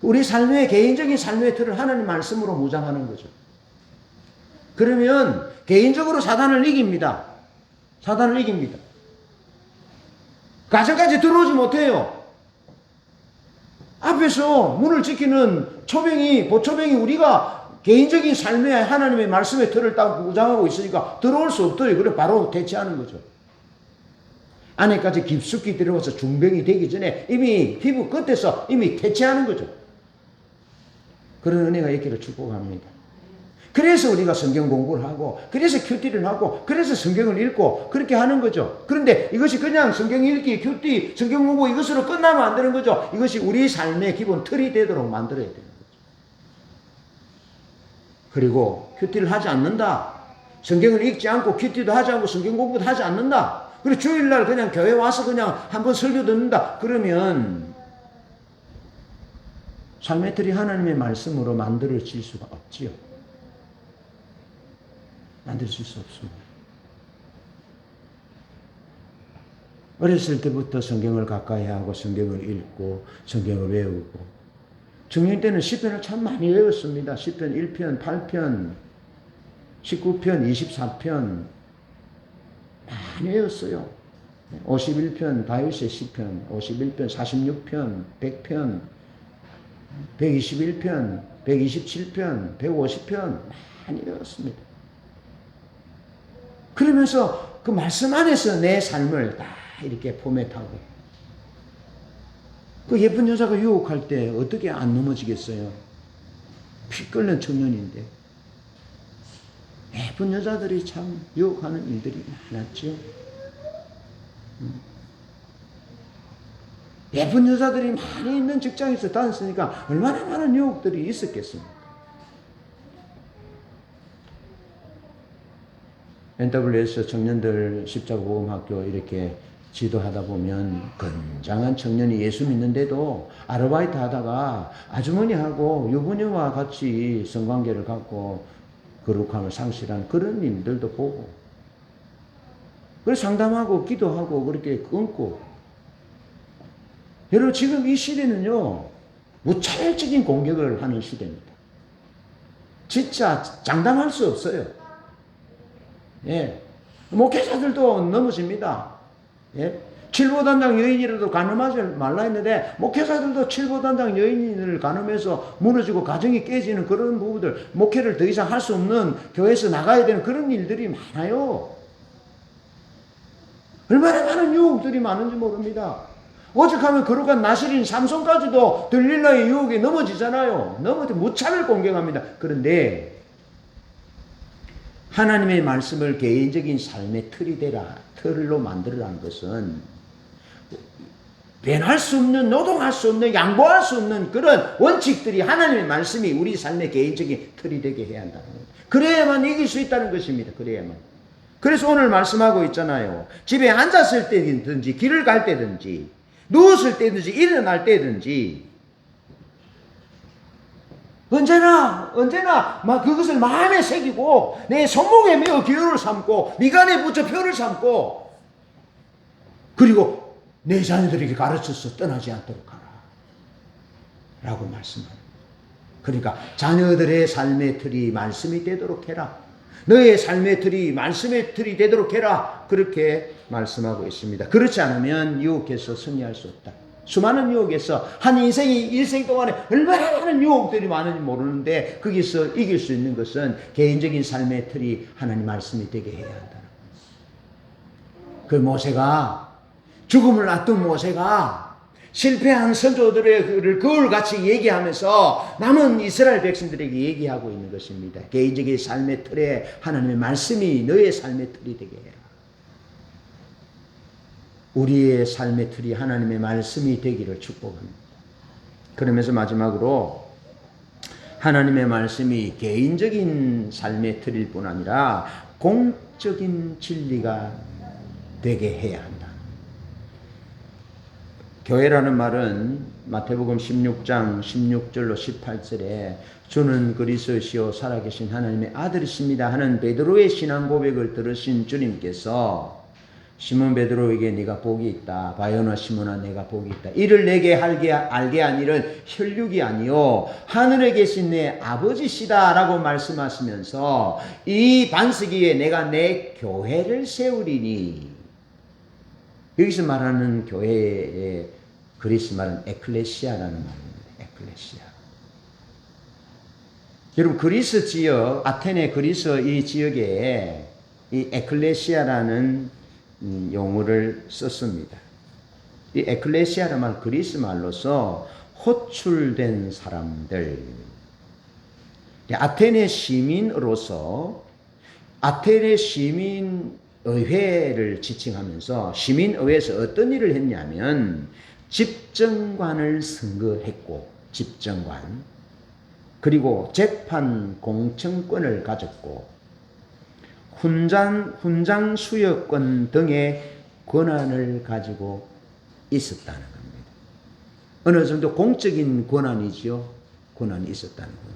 우리 삶의 개인적인 삶의 틀을 하나님 말씀으로 무장하는 거죠. 그러면 개인적으로 사단을 이깁니다. 가정까지 들어오지 못해요. 앞에서 문을 지키는 보초병이 우리가 개인적인 삶의 하나님의 말씀의 틀을 딱 무장하고 있으니까 들어올 수 없더니 그래 바로 대체하는 거죠. 안에까지 깊숙이 들어와서 중병이 되기 전에 이미 피부 끝에서 이미 대체하는 거죠. 그런 은혜가 있기를 축복합니다. 그래서 우리가 성경 공부를 하고, 그래서 큐티를 하고, 그래서 성경을 읽고, 그렇게 하는 거죠. 그런데 이것이 그냥 성경 읽기, 큐티, 성경 공부 이것으로 끝나면 안 되는 거죠. 이것이 우리 삶의 기본 틀이 되도록 만들어야 되는 거죠. 그리고 큐티를 하지 않는다. 성경을 읽지 않고, 큐티도 하지 않고, 성경 공부도 하지 않는다. 그리고 주일날 그냥 교회 와서 그냥 한번 설교 듣는다. 그러면 삶의 틀이 하나님의 말씀으로 만들어질 수가 없지요. 만들어질 수 없습니다. 어렸을 때부터 성경을 가까이 하고 성경을 읽고 성경을 외우고 청년 때는 시편을 참 많이 외웠습니다. 시편 1편, 8편, 19편, 24편 많이 외웠어요. 51편, 다윗의 시편, 51편, 46편, 100편, 121편, 127편, 150편 많이 외웠습니다. 그러면서 그 말씀 안에서 내 삶을 다 이렇게 포맷하고 그 예쁜 여자가 유혹할 때 어떻게 안 넘어지겠어요? 피 끓는 청년인데 예쁜 여자들이 참 유혹하는 일들이 많았죠. 예쁜 여자들이 많이 있는 직장에서 다녔으니까 얼마나 많은 유혹들이 있었겠습니까? NWS 청년들 십자가복음학교 이렇게 지도하다 보면 건장한 청년이 예수 믿는데도 아르바이트 하다가 아주머니하고 유부녀와 같이 성관계를 갖고 거룩함을 상실한 그런 일들도 보고 그래서 상담하고 기도하고 그렇게 끊고 여러분 지금 이 시대는요 무차별적인 공격을 하는 시대입니다. 진짜 장담할 수 없어요. 예. 목회자들도 넘어집니다. 예. 칠보단장 여인이라도 간음하지 말라 했는데, 목회자들도 칠보단장 여인을 간음해서 무너지고 가정이 깨지는 그런 부분들, 목회를 더 이상 할 수 없는 교회에서 나가야 되는 그런 일들이 많아요. 얼마나 많은 유혹들이 많은지 모릅니다. 오죽하면 거룩한 나실인 삼손까지도 들릴라의 유혹에 넘어지잖아요. 무차별 공격합니다. 그런데, 하나님의 말씀을 개인적인 삶의 틀로 만들어라는 것은 변할 수 없는, 노동할 수 없는, 양보할 수 없는 그런 원칙들이 하나님의 말씀이 우리 삶의 개인적인 틀이 되게 해야 한다는 거예요. 그래야만 이길 수 있다는 것입니다. 그래야만. 그래서 오늘 말씀하고 있잖아요. 집에 앉았을 때든지, 길을 갈 때든지, 누웠을 때든지, 일어날 때든지, 언제나 막 그것을 마음에 새기고 내 손목에 메어 기호를 삼고 미간에 붙여 표를 삼고 그리고 내 자녀들에게 가르쳐서 떠나지 않도록 하라 라고 말씀합니다. 그러니까 자녀들의 삶의 틀이 말씀이 되도록 해라. 너의 삶의 틀이 말씀의 틀이 되도록 해라. 그렇게 말씀하고 있습니다. 그렇지 않으면 유혹해서 승리할 수 없다. 수많은 유혹에서 한 일생 동안에 얼마나 많은 유혹들이 많은지 모르는데 거기서 이길 수 있는 것은 개인적인 삶의 틀이 하나님 말씀이 되게 해야 한다는 거예요. 그 모세가 죽음을 앞둔 모세가 실패한 선조들을 거울같이 얘기하면서 남은 이스라엘 백성들에게 얘기하고 있는 것입니다. 개인적인 삶의 틀에 하나님의 말씀이 너의 삶의 틀이 되게 해라. 우리의 삶의 틀이 하나님의 말씀이 되기를 축복합니다. 그러면서 마지막으로 하나님의 말씀이 개인적인 삶의 틀일 뿐 아니라 공적인 진리가 되게 해야 한다. 교회라는 말은 마태복음 16장 16절로 18절에 주는 그리스도시요 살아계신 하나님의 아들이십니다 하는 베드로의 신앙 고백을 들으신 주님께서 시몬 베드로에게 네가 복이 있다. 바요나 시몬아 내가 복이 있다. 이를 내게 알게 한 일은 혈육이 아니요 하늘에 계신 내 아버지시다 라고 말씀하시면서 이 반석 위에 내가 내 교회를 세우리니, 여기서 말하는 교회의 그리스 말은 에클레시아라는 말입니다. 에클레시아. 여러분 그리스 지역, 아테네 그리스 이 지역에 이 에클레시아라는 용어를 썼습니다. 이 에클레시아라는 말 그리스 말로서 호출된 사람들. 아테네 시민으로서 아테네 시민의회를 지칭하면서 시민의회에서 어떤 일을 했냐면 집정관을 선거했고, 집정관, 그리고 재판 공청권을 가졌고 훈장 수여권 등의 권한을 가지고 있었다는 겁니다. 어느 정도 공적인 권한이죠. 권한이 있었다는 겁니다.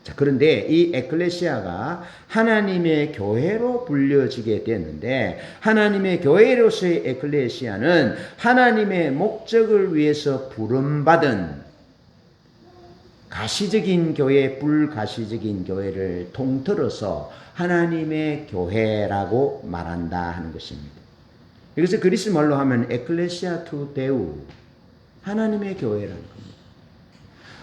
자, 그런데 이 에클레시아가 하나님의 교회로 불려지게 됐는데, 하나님의 교회로서의 에클레시아는 하나님의 목적을 위해서 부름받은 가시적인 교회, 불가시적인 교회를 통틀어서 하나님의 교회라고 말한다 하는 것입니다. 그래서 그리스 말로 하면 에클레시아 투 데우, 하나님의 교회라는 겁니다.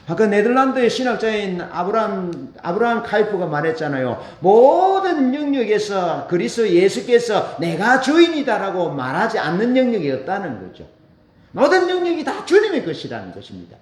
아까 네덜란드의 신학자인 아브라함 카이프가 말했잖아요. 모든 영역에서 그리스도 예수께서 내가 주인이다라고 말하지 않는 영역이 없다는 거죠. 모든 영역이 다 주님의 것이라는 것입니다.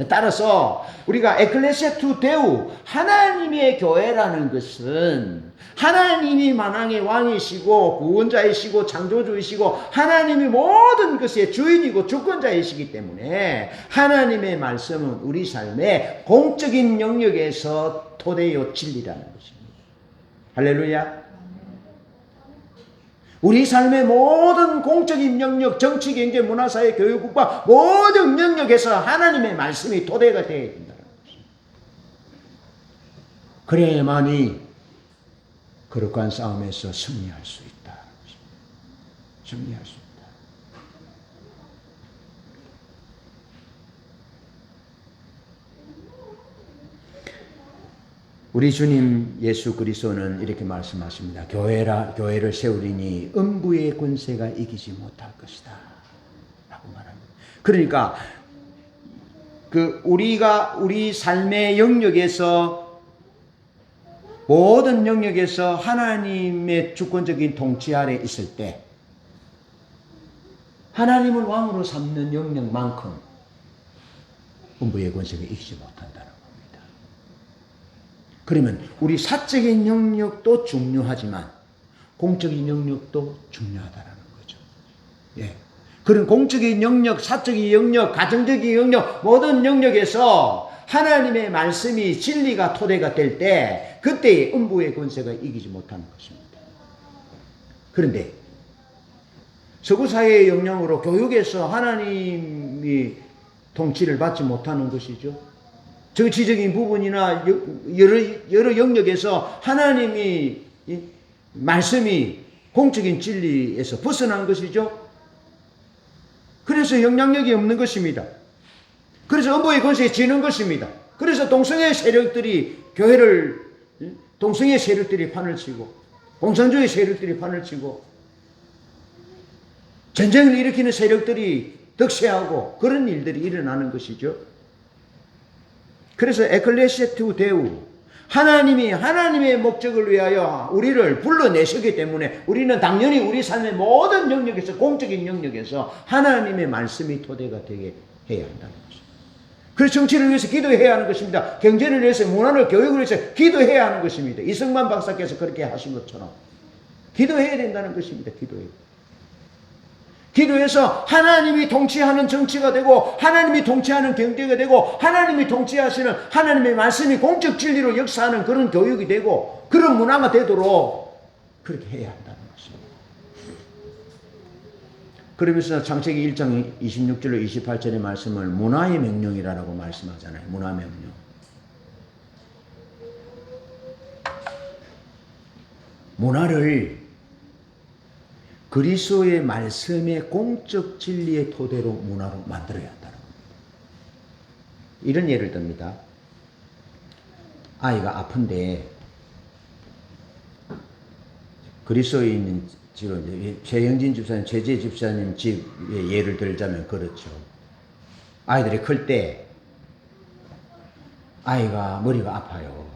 따라서 우리가 에클레시아 투 데우, 하나님의 교회라는 것은 하나님이 만왕의 왕이시고 구원자이시고 창조주이시고 하나님이 모든 것의 주인이고 주권자이시기 때문에 하나님의 말씀은 우리 삶의 공적인 영역에서 토대요 진리라는 것입니다. 할렐루야. 우리 삶의 모든 공적인 영역, 정치, 경제, 문화, 사회, 교육, 국가 모든 영역에서 하나님의 말씀이 토대가 되어야 된다는 것입니다. 그래야만이 거룩한 싸움에서 승리할 수 있다는 것입니다. 승리할 수 있다. 우리 주님 예수 그리스도는 이렇게 말씀하십니다. 교회를 세우리니 음부의 권세가 이기지 못할 것이다 라고 말합니다. 그러니까 우리가 우리 삶의 영역에서, 모든 영역에서 하나님의 주권적인 통치 아래 있을 때 하나님을 왕으로 삼는 영역만큼 음부의 권세가 이기지 못한다는 겁니다. 그러면 우리 사적인 영역도 중요하지만 공적인 영역도 중요하다는 거죠. 예. 그런 공적인 영역, 사적인 영역, 가정적인 영역, 모든 영역에서 하나님의 말씀이 진리가 토대가 될 때 그때의 음부의 권세가 이기지 못하는 것입니다. 그런데 서구사회의 영향으로 교육에서 하나님이 통치를 받지 못하는 것이죠. 정치적인 부분이나 여러 영역에서 하나님이 말씀이 공적인 진리에서 벗어난 것이죠. 그래서 영향력이 없는 것입니다. 그래서 음부의 권세에 지는 것입니다. 그래서 동성애 세력들이 동성애 세력들이 판을 치고 공산주의 세력들이 판을 치고 전쟁을 일으키는 세력들이 득세하고 그런 일들이 일어나는 것이죠. 그래서 에클레시아 투 데우, 하나님이 하나님의 목적을 위하여 우리를 불러내셨기 때문에 우리는 당연히 우리 삶의 모든 영역에서, 공적인 영역에서 하나님의 말씀이 토대가 되게 해야 한다는 것입니다. 그래서 정치를 위해서 기도해야 하는 것입니다. 경제를 위해서, 문화를, 교육을 위해서 기도해야 하는 것입니다. 이승만 박사께서 그렇게 하신 것처럼 기도해야 된다는 것입니다. 기도해서 하나님이 통치하는 정치가 되고, 하나님이 통치하는 경제가 되고, 하나님이 통치하시는 하나님의 말씀이 공적 진리로 역사하는 그런 교육이 되고, 그런 문화가 되도록 그렇게 해야 한다는 것입니다. 그러면서 창세기 1장 26절로 28절의 말씀을 문화의 명령이라고 말씀하잖아요. 문화 명령. 문화를 그리스도의 말씀의 공적 진리의 토대로 문화로 만들어야 한다는 겁니다. 이런 예를 듭니다. 아이가 아픈데 그리스도에 있는 지금 최영진 집사님, 최재 집사님 집의 예를 들자면 그렇죠. 아이들이 클 때 아이가 머리가 아파요.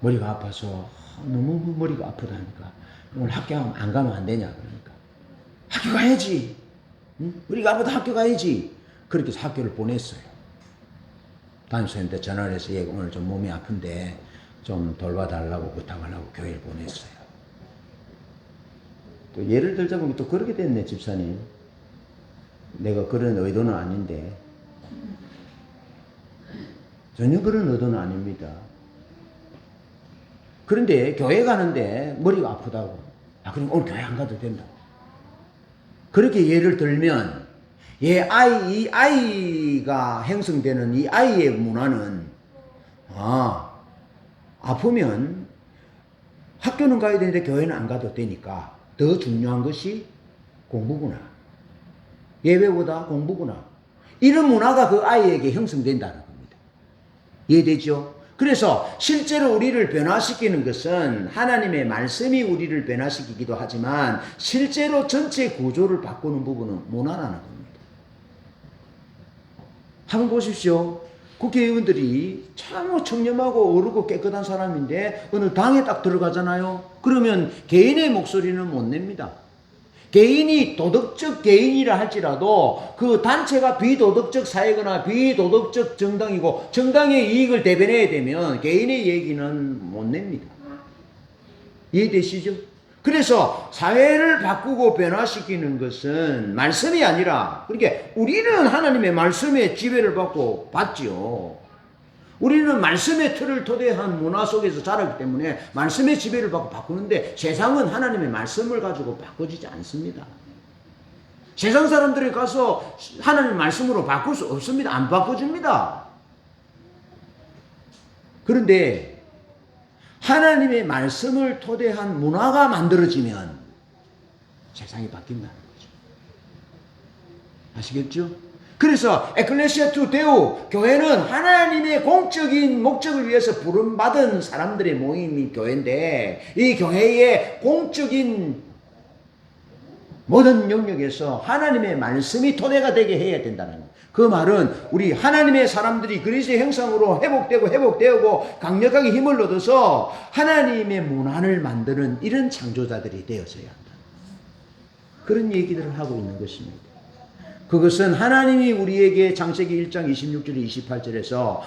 머리가 아파서 너무 머리가 아프다니까. 오늘 학교 안 가면 안 되냐 그러니까 학교 가야지. 응? 우리가 아무도 학교 가야지. 그렇게 해서 학교를 보냈어요. 담임선생님한테 전화를 해서 얘가 오늘 좀 몸이 아픈데 좀 돌봐달라고 부탁하려고 교회를 보냈어요. 또 예를 들자면 또 그렇게 됐네. 집사님, 내가 그런 의도는 아닌데, 전혀 그런 의도는 아닙니다. 그런데 교회 가는데 머리가 아프다고. 그럼 오늘 교회 안 가도 된다고. 그렇게 예를 들면, 이 아이가 형성되는 이 아이의 문화는, 아프면 학교는 가야 되는데 교회는 안 가도 되니까 더 중요한 것이 공부구나. 예배보다 공부구나. 이런 문화가 그 아이에게 형성된다는 겁니다. 이해되죠? 그래서 실제로 우리를 변화시키는 것은 하나님의 말씀이 우리를 변화시키기도 하지만 실제로 전체 구조를 바꾸는 부분은 문화라는 겁니다. 한번 보십시오. 국회의원들이 참 청렴하고 어르고 깨끗한 사람인데 어느 당에 딱 들어가잖아요. 그러면 개인의 목소리는 못 냅니다. 개인이 도덕적 개인이라 할지라도 그 단체가 비도덕적 사회거나 비도덕적 정당이고 정당의 이익을 대변해야 되면 개인의 얘기는 못 냅니다. 이해되시죠? 그래서 사회를 바꾸고 변화시키는 것은 말씀이 아니라, 그러니까 우리는 하나님의 말씀에 지배를 받지요. 우리는 말씀의 틀을 토대한 문화 속에서 자랐기 때문에 말씀의 지배를 받고 바꾸는데, 세상은 하나님의 말씀을 가지고 바꾸지 않습니다. 세상 사람들이 가서 하나님의 말씀으로 바꿀 수 없습니다. 안 바꿔줍니다. 그런데 하나님의 말씀을 토대한 문화가 만들어지면 세상이 바뀐다는 거죠. 아시겠죠? 그래서 에클레시아 투 데우, 교회는 하나님의 공적인 목적을 위해서 부름받은 사람들의 모임이 교회인데, 이 교회의 공적인 모든 영역에서 하나님의 말씀이 토대가 되게 해야 된다는 거예요. 그 말은 우리 하나님의 사람들이 그리스도의 형상으로 회복되고 강력하게 힘을 얻어서 하나님의 문화를 만드는 이런 창조자들이 되어져야 한다. 그런 얘기들을 하고 있는 것입니다. 그것은 하나님이 우리에게 창세기 1장 26절 28절에서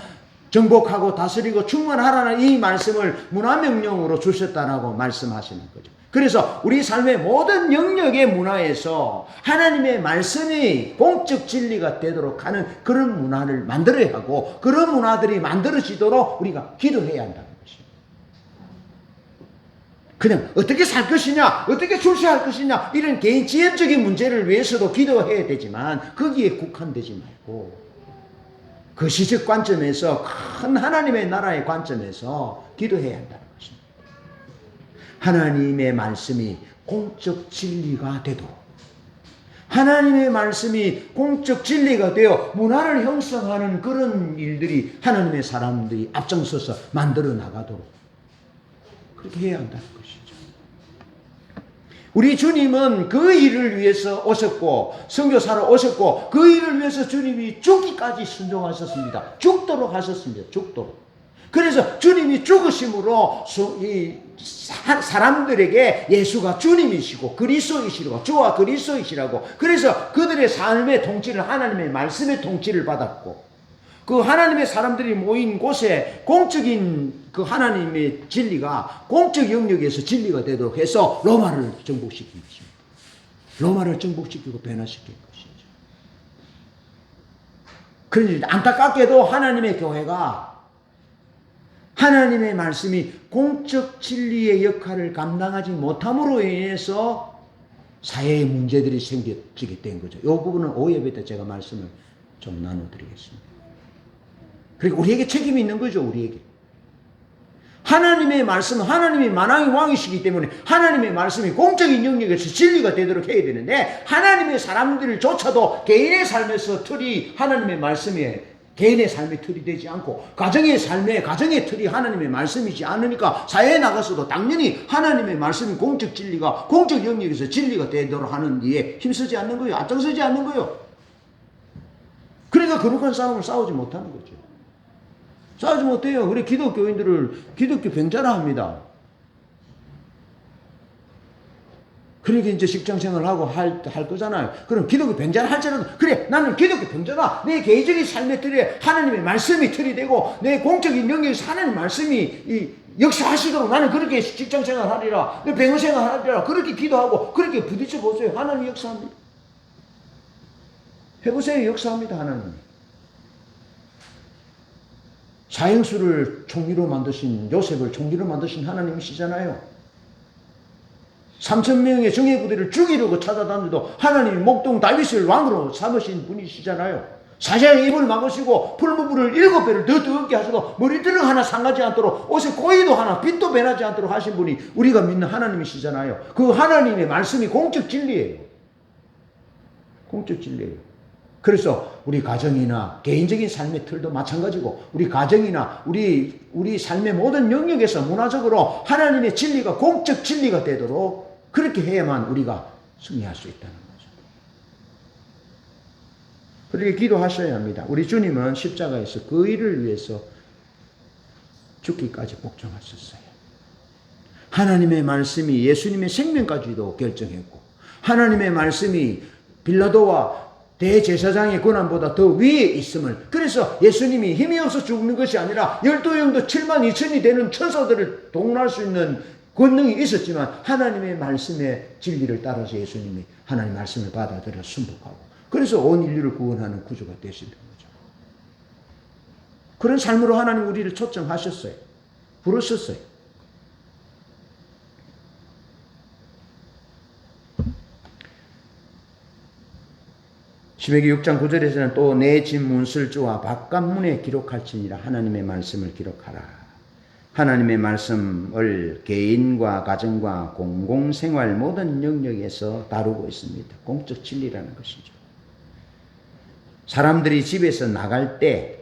정복하고 다스리고 충만하라는 이 말씀을 문화명령으로 주셨다라고 말씀하시는 거죠. 그래서 우리 삶의 모든 영역의 문화에서 하나님의 말씀이 공적 진리가 되도록 하는 그런 문화를 만들어야 하고, 그런 문화들이 만들어지도록 우리가 기도해야 한다는 것입니다. 그냥 어떻게 살 것이냐, 어떻게 출세할 것이냐, 이런 개인 지혜적인 문제를 위해서도 기도해야 되지만 거기에 국한되지 말고 그 시적 관점에서, 큰 하나님의 나라의 관점에서 기도해야 한다는 것입니다. 하나님의 말씀이 공적 진리가 되도록, 하나님의 말씀이 공적 진리가 되어 문화를 형성하는 그런 일들이 하나님의 사람들이 앞장서서 만들어 나가도록 그렇게 해야 한다는 것이죠. 우리 주님은 그 일을 위해서 오셨고, 선교사로 오셨고, 그 일을 위해서 주님이 죽기까지 순종하셨습니다. 죽도록 하셨습니다. 죽도록. 그래서 주님이 죽으심으로 사람들에게 예수가 주님이시고 그리스도이시라고, 주와 그리스도이시라고, 그래서 그들의 삶의 통치를 하나님의 말씀의 통치를 받았고, 그 하나님의 사람들이 모인 곳에 공적인 그 하나님의 진리가 공적 영역에서 진리가 되도록 해서 로마를 정복시킨 것입니다. 로마를 정복시키고 변화시킨 것이죠. 그런데 안타깝게도 하나님의 교회가 하나님의 말씀이 공적 진리의 역할을 감당하지 못함으로 인해서 사회의 문제들이 생기게 된 거죠. 이 부분은 5예배 때 제가 말씀을 좀 나눠드리겠습니다. 그리고 우리에게 책임이 있는 거죠. 우리에게. 하나님의 말씀은 하나님이 만왕의 왕이시기 때문에 하나님의 말씀이 공적인 영역에서 진리가 되도록 해야 되는데, 하나님의 사람들을 조차도 개인의 삶에서 틀이 하나님의 말씀에 개인의 삶의 틀이 되지 않고 가정의 틀이 하나님의 말씀이지 않으니까 사회에 나가서도 당연히 하나님의 말씀이 공적 진리가 공적 영역에서 진리가 되도록 하는 일에 힘쓰지 않는 거예요. 앞장서지 않는 거예요. 그러니까 거룩한 싸움을 싸우지 못하는 거죠. 싸우지 못해요. 그래 기독교인들을 기독교 병자라 합니다. 그러니까 이제 직장생활을 하고 할 거잖아요. 그럼 기독교 병자라 할지라도, 그래 나는 기독교 병자다. 내 개인적인 삶의 틀에 하나님의 말씀이 틀이 되고 내 공적인 영역에서 하나님의 말씀이 역사하시도록 나는 그렇게 직장생활 하리라, 내 병원생활 하리라, 그렇게 기도하고 그렇게 부딪혀 보세요. 하나님 역사합니다. 해보세요. 역사합니다. 하나님. 사형수를 총리로 만드신, 요셉을 총리로 만드신 하나님이시잖아요. 3,000명의 정예부대를 죽이려고 찾아다니도 하나님이 목동 다윗을 왕으로 삼으신 분이시잖아요. 사자의 입을 막으시고 풀무불을 7배를 더 뜨겁게 하셔도 머리띠를 하나 상하지 않도록, 옷의 꼬이도 하나 빛도 변하지 않도록 하신 분이 우리가 믿는 하나님이시잖아요. 그 하나님의 말씀이 공적 진리예요. 공적 진리예요. 그래서 우리 가정이나 개인적인 삶의 틀도 마찬가지고, 우리 가정이나 우리 삶의 모든 영역에서 문화적으로 하나님의 진리가 공적 진리가 되도록 그렇게 해야만 우리가 승리할 수 있다는 거죠. 그렇게 기도하셔야 합니다. 우리 주님은 십자가에서 그 일을 위해서 죽기까지 복종하셨어요. 하나님의 말씀이 예수님의 생명까지도 결정했고, 하나님의 말씀이 빌라도와 대제사장의 권한보다 더 위에 있음을, 그래서 예수님이 힘이 없어 죽는 것이 아니라 12영도 72,000이 되는 천사들을 동원할 수 있는 권능이 있었지만 하나님의 말씀의 진리를 따라서 예수님이 하나님의 말씀을 받아들여 순복하고, 그래서 온 인류를 구원하는 구주가 되시는 거죠. 그런 삶으로 하나님 우리를 초청하셨어요. 부르셨어요. 신명기 6장 9절에서는 또 내 집 문설주와 바깥문에 기록할지니라. 하나님의 말씀을 기록하라. 하나님의 말씀을 개인과 가정과 공공생활 모든 영역에서 다루고 있습니다. 공적 진리라는 것이죠. 사람들이 집에서 나갈 때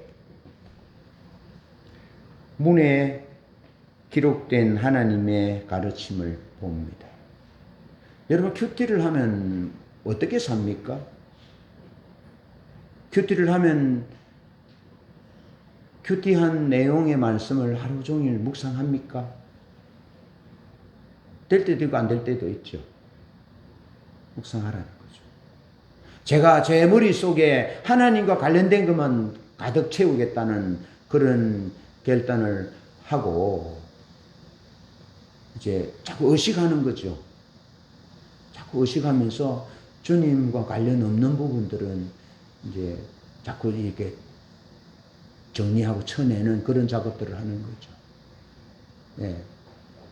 문에 기록된 하나님의 가르침을 봅니다. 여러분, 큐티를 하면 어떻게 삽니까? 큐티를 하면 큐티한 내용의 말씀을 하루 종일 묵상합니까? 될 때도 있고 안 될 때도 있죠. 묵상하라는 거죠. 제가 제 머릿속에 하나님과 관련된 것만 가득 채우겠다는 그런 결단을 하고 이제 자꾸 의식하는 거죠. 자꾸 의식하면서 주님과 관련 없는 부분들은 이제 자꾸 이렇게 정리하고 쳐내는 그런 작업들을 하는 거죠. 네.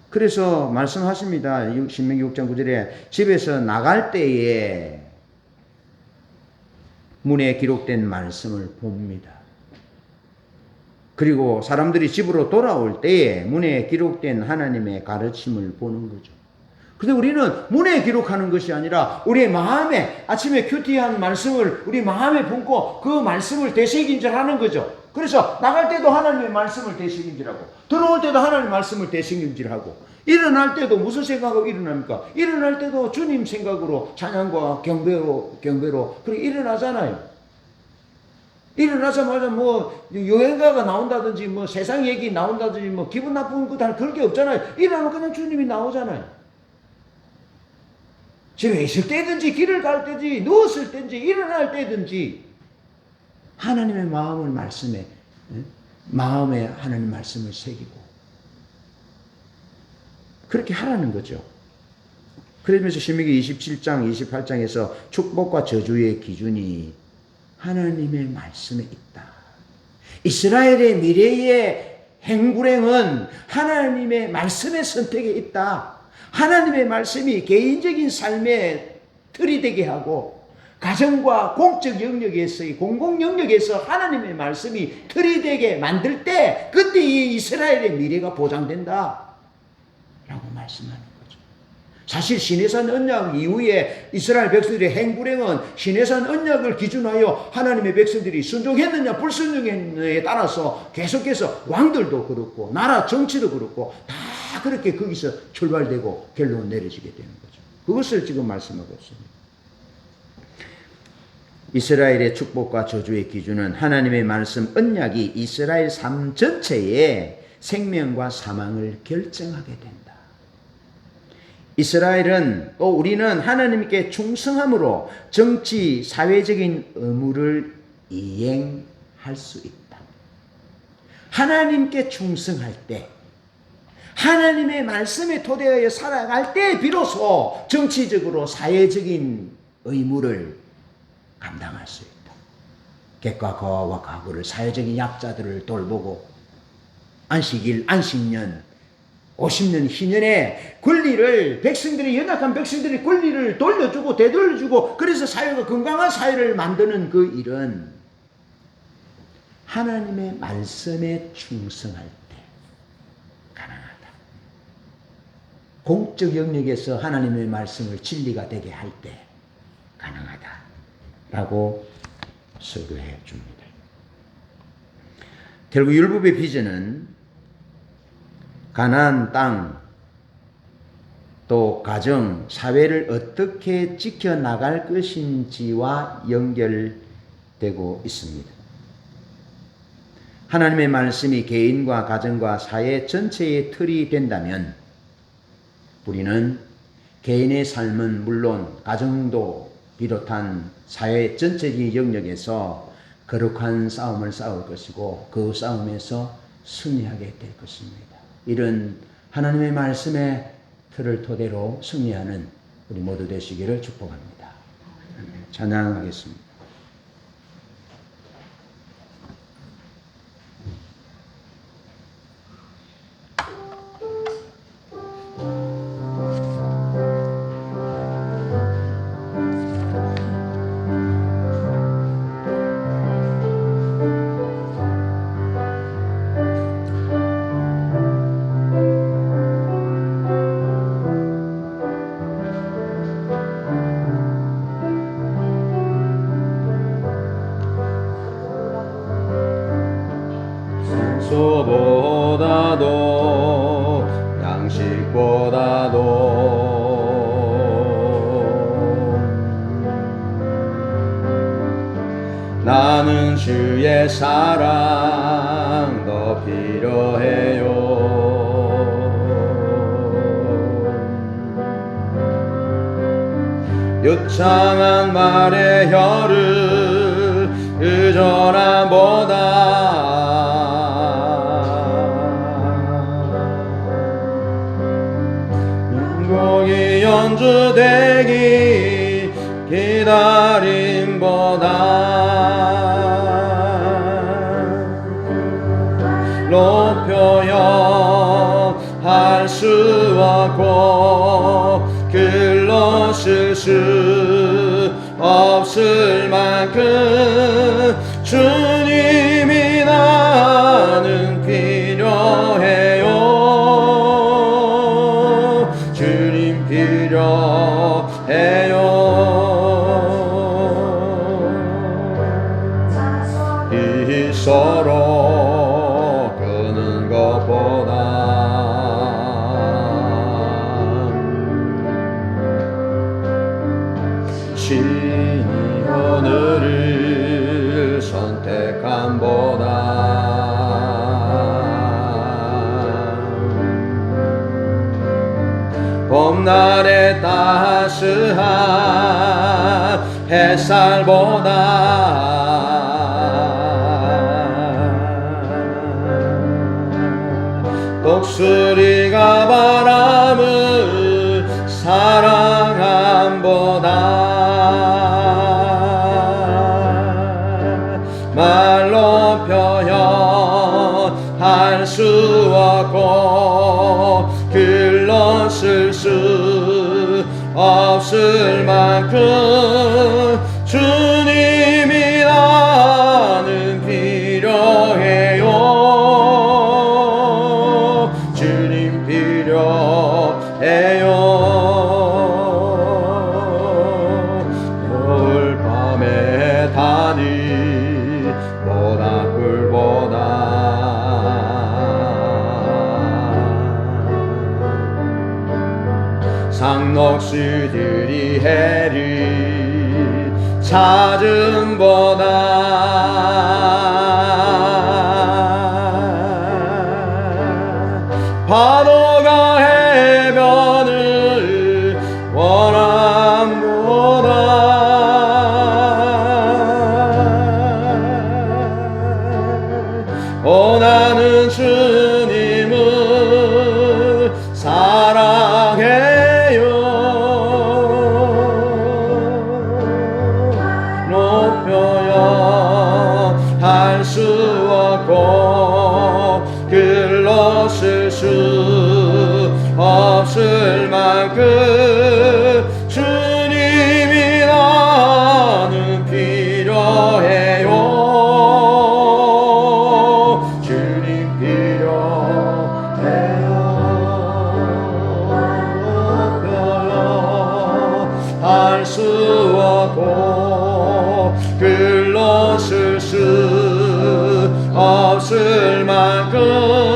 그래서 말씀하십니다. 신명기 6장 9절에 집에서 나갈 때에 문에 기록된 말씀을 봅니다. 그리고 사람들이 집으로 돌아올 때에 문에 기록된 하나님의 가르침을 보는 거죠. 근데 우리는 문에 기록하는 것이 아니라 우리의 마음에, 아침에 큐티한 말씀을 우리 마음에 품고 그 말씀을 되새김질하는 거죠. 그래서 나갈 때도 하나님의 말씀을 되새김질하고, 들어올 때도 하나님의 말씀을 되새김질하고, 일어날 때도 무슨 생각으로 일어납니까? 일어날 때도 주님 생각으로 찬양과 경배로 그렇게 일어나잖아요. 일어나자마자 뭐 여행가가 나온다든지 뭐 세상 얘기 나온다든지 뭐 기분 나쁜 거 다 그럴 게 없잖아요. 일어나면 그냥 주님이 나오잖아요. 집에 있을 때든지 길을 갈 때든지 누웠을 때든지 일어날 때든지 하나님의 마음을 말씀에 마음에 하나님 말씀을 새기고 그렇게 하라는 거죠. 그러면서 신명기 27장 28장에서 축복과 저주의 기준이 하나님의 말씀에 있다. 이스라엘의 미래의 행불행은 하나님의 말씀의 선택에 있다. 하나님의 말씀이 개인적인 삶의 틀이 되게 하고 가정과 공적 영역에서의 공공 영역에서 하나님의 말씀이 틀이 되게 만들 때 그때 이 이스라엘의 미래가 보장된다 라고 말씀하는 거죠. 사실 시내산 언약 이후에 이스라엘 백성들의 행불행은 시내산 언약을 기준하여 하나님의 백성들이 순종했느냐 불순종했느냐에 따라서 계속해서 왕들도 그렇고 나라 정치도 그렇고 다 그렇게 거기서 출발되고 결론 내려지게 되는 거죠. 그것을 지금 말씀하고 있습니다. 이스라엘의 축복과 저주의 기준은 하나님의 말씀 언약이 이스라엘 삶 전체의 생명과 사망을 결정하게 된다. 이스라엘은 또 우리는 하나님께 충성함으로 정치, 사회적인 의무를 이행할 수 있다. 하나님께 충성할 때 하나님의 말씀에 토대하여 살아갈 때 비로소 정치적으로 사회적인 의무를 감당할 수 있다. 객과 거와 가구를 사회적인 약자들을 돌보고 안식일, 안식년, 50년, 희년의 권리를 백성들이 연약한 백성들의 권리를 돌려주고 되돌려주고 그래서 사회가 건강한 사회를 만드는 그 일은 하나님의 말씀에 충성할 때 가능하다. 공적 영역에서 하나님의 말씀을 진리가 되게 할 때 가능하다 라고 설교해 줍니다. 결국 율법의 비전은 가나안 땅, 또 가정, 사회를 어떻게 지켜나갈 것인지와 연결되고 있습니다. 하나님의 말씀이 개인과 가정과 사회 전체의 틀이 된다면 우리는 개인의 삶은 물론 가정도 비롯한 사회 전체적인 영역에서 거룩한 싸움을 싸울 것이고 그 싸움에서 승리하게 될 것입니다. 이런 하나님의 말씀의 틀을 토대로 승리하는 우리 모두 되시기를 축복합니다. 찬양하겠습니다. 소보다도 양식보다도 나는 주의 사랑 더 필요해요. 유창한 말의 혀를 의존함보다 곡이 연주되기 기다림보다 높여야 할 수 없고 글로 쓸 수 없을 만큼 주님이 나는 필요해요. 주님 필요해요. 이 서로 끄는 것보다 신이 오늘을 선택 봄날의 따스한 햇살보다 독수리가 바람을 사랑함보다 말로 표현할 수 없고 글로 쓸 수 없을 만큼 주님이 나는 필요해요. 주님 필요해요. 겨울밤에 다니 모닥불보다 상록수들이 해를 찾음보다 파도가 해변을 원함보다 나는 주님을 사랑해요. 높여야 할 수 없고 글로 쓸 수 없을 만큼 주님이 나는 필요해요. 주님 필요해요. 높여야 할 수 없고 글로 쓸 수 없을 만큼